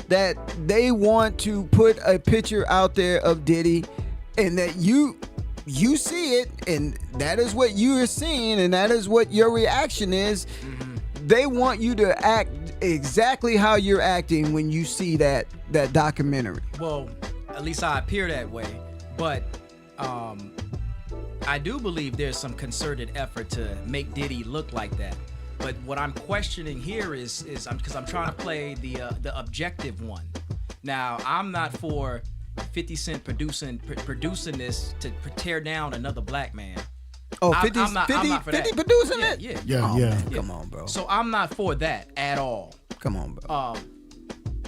that they want to put a picture out there of Diddy, and that you see it, and that is what you are seeing, and that is what your reaction is. They want you to act exactly how you're acting when you see that documentary. Well, at least I appear that way, but I do believe there's some concerted effort to make Diddy look like that. But what I'm questioning here is because I'm trying to play the objective one. Now, I'm not for 50 Cent producing this to tear down another black man. Oh, I'm 50 not for that. producing it? Yeah. Oh, Yeah. man, come on, bro. So I'm not for that at all. Come on, bro.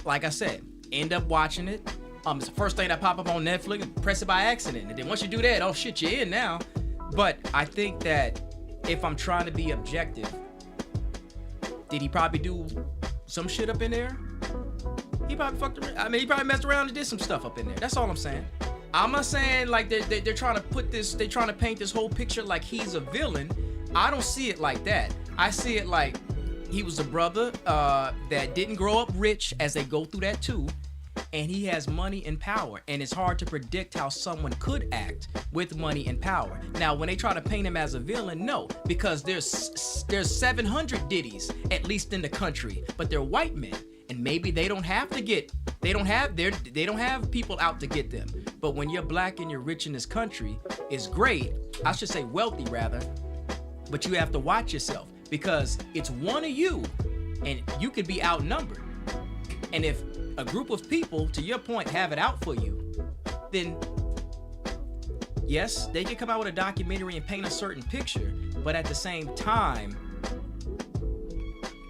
Like I said, end up watching it. It's the first thing that pop up on Netflix, press it by accident. And then once you do that, oh shit, you're in now. But I think that if I'm trying to be objective, did he probably do some shit up in there? He probably fucked around. I mean, he probably messed around and did some stuff up in there. That's all I'm saying. I'm not saying like they're trying to put this, they're trying to paint this whole picture like he's a villain. I don't see it like that. I see it like he was a brother that didn't grow up rich, as they go through that too, and he has money and power, and it's hard to predict how someone could act with money and power. Now, when they try to paint him as a villain, no, because there's 700 Diddy's at least in the country, but they're white men, and maybe they don't have people out to get them. But when you're black and you're rich in this country, it's great. I should say wealthy rather, but you have to watch yourself because it's one of you, and you could be outnumbered. And if a group of people, to your point, have it out for you, then yes, they can come out with a documentary and paint a certain picture, but at the same time,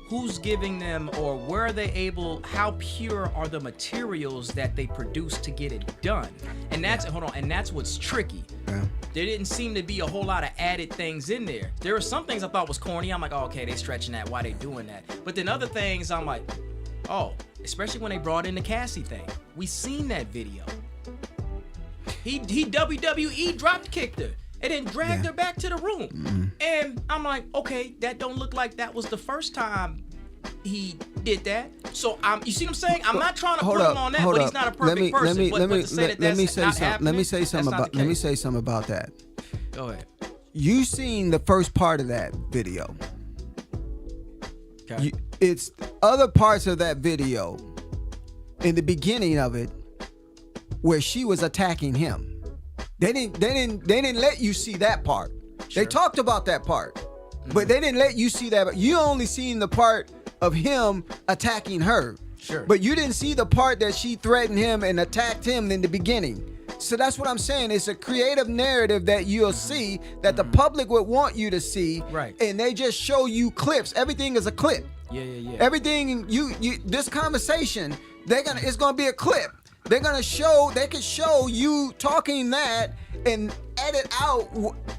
who's giving them, or where are they able, how pure are the materials that they produce to get it done? And that's, and that's what's tricky. Yeah. There didn't seem to be a whole lot of added things in there. There were some things I thought was corny. I'm like, oh, okay, they stretching that. Why they doing that? But then other things, I'm like, oh, especially when they brought in the Cassie thing. We seen that video. He WWE drop kicked her and then dragged her back to the room. Mm-hmm. And I'm like, okay, that don't look like that was the first time he did that. So you see what I'm saying? I'm not trying to put him on that, but he's not a perfect person. But to say that that's not happening, let me say something about that. Go ahead. You seen the first part of that video. Okay. It's other parts of that video in the beginning of it where she was attacking him. They didn't let you see that part. Sure. They talked about that part, but they didn't let you see that. You only seen the part of him attacking her. Sure. But you didn't see the part that she threatened him and attacked him in the beginning. So that's what I'm saying. It's a creative narrative that you'll see that the public would want you to see. Right. And they just show you clips. Everything is a clip. Yeah. Everything you this conversation, it's gonna be a clip. They can show you talking that and edit out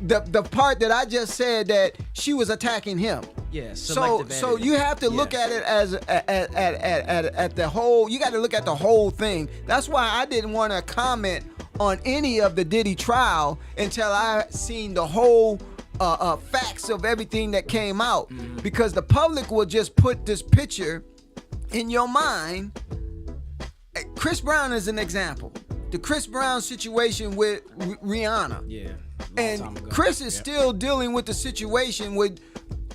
the part that I just said that she was attacking him. Yeah. So you have to look at it as at the whole. You got to look at the whole thing. That's why I didn't want to comment on any of the Diddy trial until I seen the whole facts of everything that came out, because the public will just put this picture in your mind. Chris Brown is an example. The Chris Brown situation with Rihanna. Yeah. And Chris is still dealing with the situation with.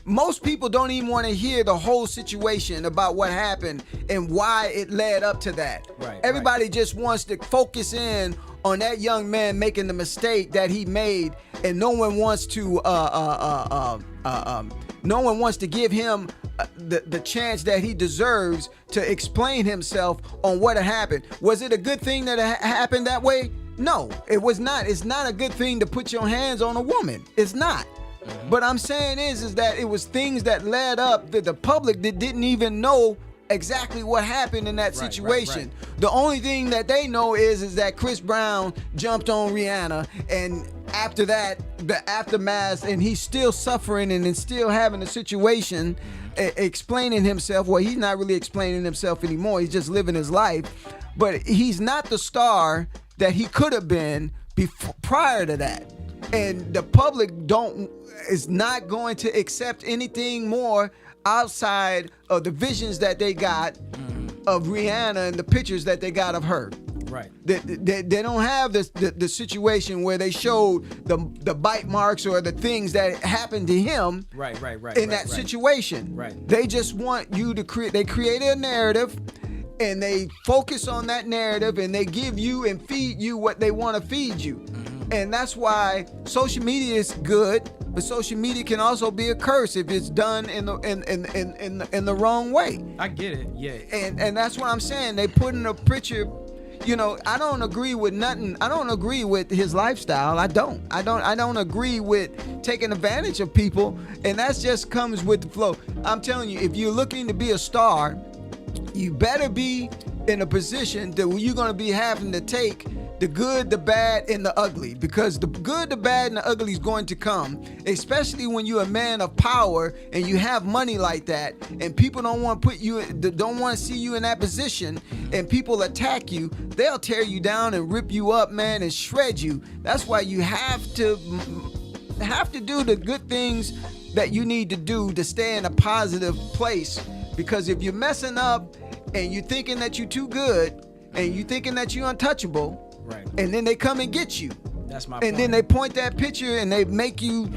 Most people don't even want to hear the whole situation about what happened and why it led up to that. Right. Everybody just wants to focus in on that young man making the mistake that he made, and no one wants to give him the chance that he deserves to explain himself on what happened. Was it a good thing that it happened that way? No, it was not. It's not a good thing to put your hands on a woman. It's not. But I'm saying is that it was things that led up that the public that didn't even know exactly what happened in that situation. Right. The only thing that they know is that Chris Brown jumped on Rihanna, and after that, the aftermath, and he's still suffering and is still having a situation, explaining himself. Well, he's not really explaining himself anymore. He's just living his life. But he's not the star that he could have been prior to that. And the public is not going to accept anything more outside of the visions that they got of Rihanna and the pictures that they got of her. Right. They don't have the situation where they showed the bite marks or the things that happened to him. Right. In that situation. Right. They just want you to create. They created a narrative, and they focus on that narrative, and they give you and feed you what they want to feed you. And that's why social media is good, but social media can also be a curse if it's done in the wrong way. I get it. Yeah. And that's what I'm saying. They put in a picture. You know, I don't agree with nothing. I don't agree with his lifestyle. I don't agree with taking advantage of people, and that just comes with the flow. I'm telling you, if you're looking to be a star, you better be in a position that you're going to be having to take the good, the bad, and the ugly, because the good, the bad, and the ugly is going to come, especially when you're a man of power and you have money like that, and people don't want to don't want to see you in that position, and people attack you. They'll tear you down and rip you up, man, and shred you. That's why you have to do the good things that you need to do to stay in a positive place, because if you're messing up and you're thinking that you're too good and you're thinking that you're untouchable, Right. and then they come and get you. That's my And point. then they point that picture and they make you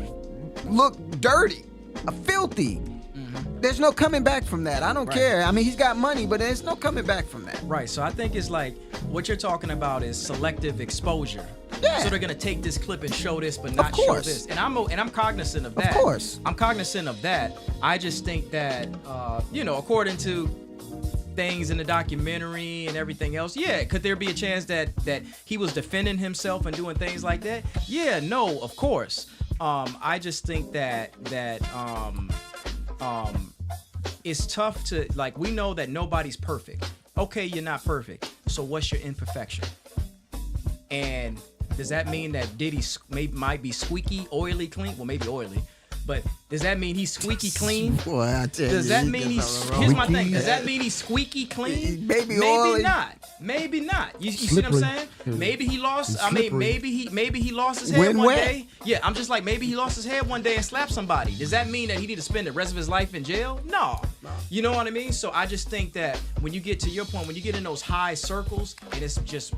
look dirty, filthy. There's no coming back from that. I don't Right. care. I mean, he's got money, but there's no coming back from that. Right. So I think it's like what you're talking about is selective exposure. Yeah. So they're gonna take this clip and show this, but not show course. this. And I'm cognizant of that. course. I'm cognizant of that. I just think that according to things in the documentary and everything else, yeah, could there be a chance that he was defending himself and doing things like that? Yeah, no, of course. I just think that it's tough to, like, we know that nobody's perfect. Okay, you're not perfect. So what's your imperfection? And does that mean that Diddy might be squeaky, oily, clean? Well, maybe oily. But does that mean he's squeaky clean? Boy, I tell Does you, that he mean does he's? something wrong. Here's my thing. Does that mean he's squeaky clean? Maybe oily. not. Maybe not. You see what I'm Slippery. saying? Maybe he lost. He's I mean, slippery. maybe he lost his head When one wet. day. Yeah, I'm just like, maybe he lost his head one day and slapped somebody. Does that mean that he need to spend the rest of his life in jail? No. You know what I mean? So I just think that when you get to your point, when you get in those high circles and it's just,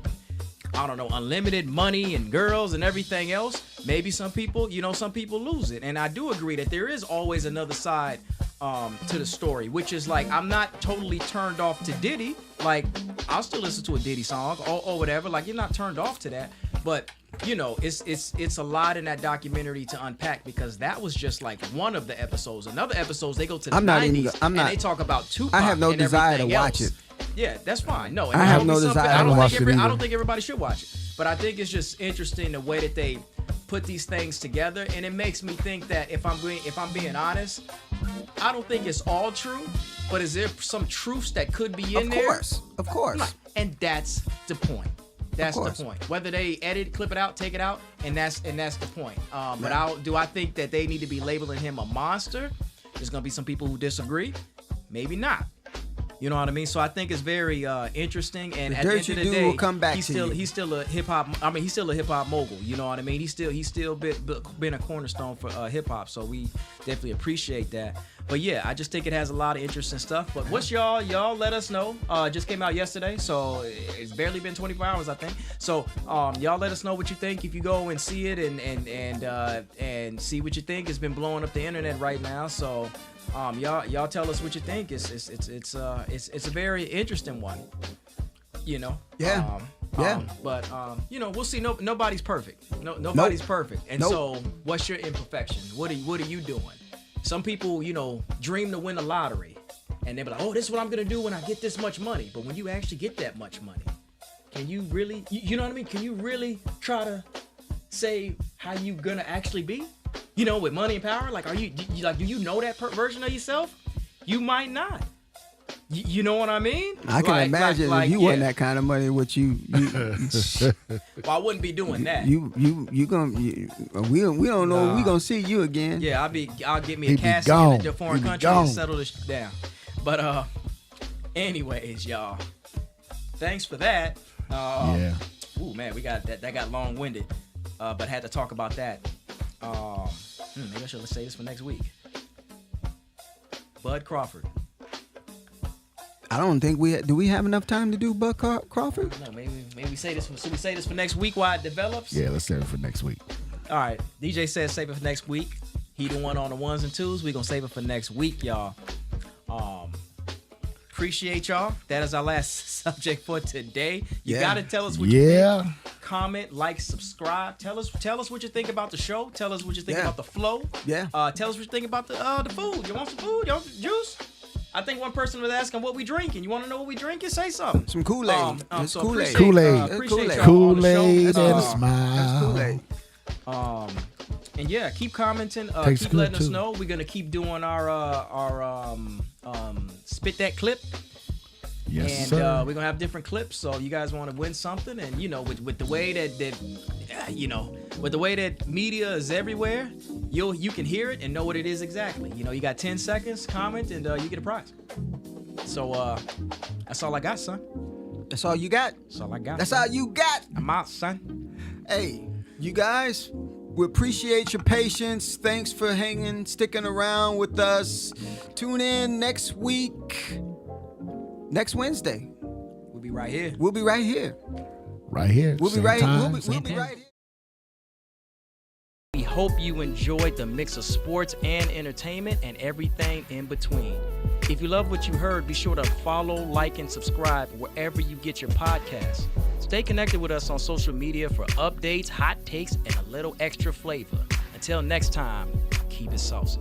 I don't know, unlimited money and girls and everything else, maybe some people lose it. And I do agree that there is always another side to the story, which is like, I'm not totally turned off to Diddy. Like, I'll still listen to a Diddy song or whatever. Like, you're not turned off to that. But it's a lot in that documentary to unpack, because that was just like one of the episodes. Another episodes, they go to the I'm not 90s even- I'm and not- they talk about Tupac. I have no and desire to everything watch else. it. Yeah, that's fine. No, I have no desire to watch it I either. don't think everybody should watch it, but I think it's just interesting the way that they put these things together, and it makes me think that if I'm being honest, I don't think it's all true, but is there some truths that could be in there? Of course. Right. And that's the point. That's course. the point. Whether they edit, clip it out, take it out, and that's the point. But I think that they need to be labeling him a monster? There's gonna be some people who disagree. Maybe not. You know what I mean? So I think it's very interesting. And The at the dirt end you of the do day, will come back he's to still you. he's still a hip hop. I mean, he's still a hip hop mogul. You know what I mean? He's still been a cornerstone for hip hop. So we definitely appreciate that. But yeah, I just think it has a lot of interesting stuff. But what's y'all let us know. It just came out yesterday, so it's barely been 24 hours, I think. So y'all let us know what you think if you go and see it and see what you think. It's been blowing up the internet right now. So y'all tell us what you think. It's a very interesting one. You know. Yeah. Yeah. But we'll see. Nobody's perfect. Nobody's perfect. And Nope. so, what's your imperfection? What are you doing? Some people, dream to win the lottery, and they be like, "Oh, this is what I'm gonna do when I get this much money." But when you actually get that much money, can you really? You know what I mean? Can you really try to say how you gonna actually be? With money and power. Like, do you know that version of yourself? You might not. You know what I mean? I can imagine if you won that kind of money, what you Well, I wouldn't be doing that. we don't know if we gonna see you again. Yeah, I'll get me a He be casket gone. in a foreign He be country and gone. settle this down. But anyways, y'all, thanks for that. Yeah. Ooh, man, we got that got long-winded, but had to talk about that. Maybe I should say this for next week. Bud Crawford. I don't think do we have enough time to do Bud Crawford? No, maybe we say this. Should we say this for next week while it develops? Yeah, let's save it for next week. All right. DJ says save it for next week. He the one on the ones and twos. We gonna save it for next week, y'all. Appreciate y'all. That is our last subject for today. You Yeah. gotta tell us what you Yeah. think. Comment, like, subscribe. Tell us what you think about the show. Tell us what you think Yeah. about the flow. Yeah. Tell us what you think about the food. You want some food? You want some juice? I think one person was asking what we drinking. You want to know what we drinking? Say something. Some Kool-Aid. It's so Kool-Aid. Kool-Aid. appreciate Kool-Aid. y'all on the show. Kool-Aid and a That's smile. Kool-Aid. And yeah, keep commenting. Tastes Keep good, letting us too. know. We're gonna keep doing our spit that clip. Yes, and sir. we're gonna have different clips. So if you guys want to win something, and with the way that with the way that media is everywhere, you can hear it and know what it is exactly. You got 10 seconds, comment, and you get a prize. So that's all I got, son. That's all you got. That's all I got. That's son. all you got. I'm out, son. Hey, you guys, we appreciate your patience. Thanks for sticking around with us. Tune in next week, next Wednesday. We'll be right here. We'll be right here. Right here. We'll be same right. time, We'll same be right here. We hope you enjoyed the mix of sports and entertainment and everything in between. If you love what you heard, be sure to follow, like, and subscribe wherever you get your podcasts. Stay connected with us on social media for updates, hot takes, and a little extra flavor. Until next time, keep it saucy.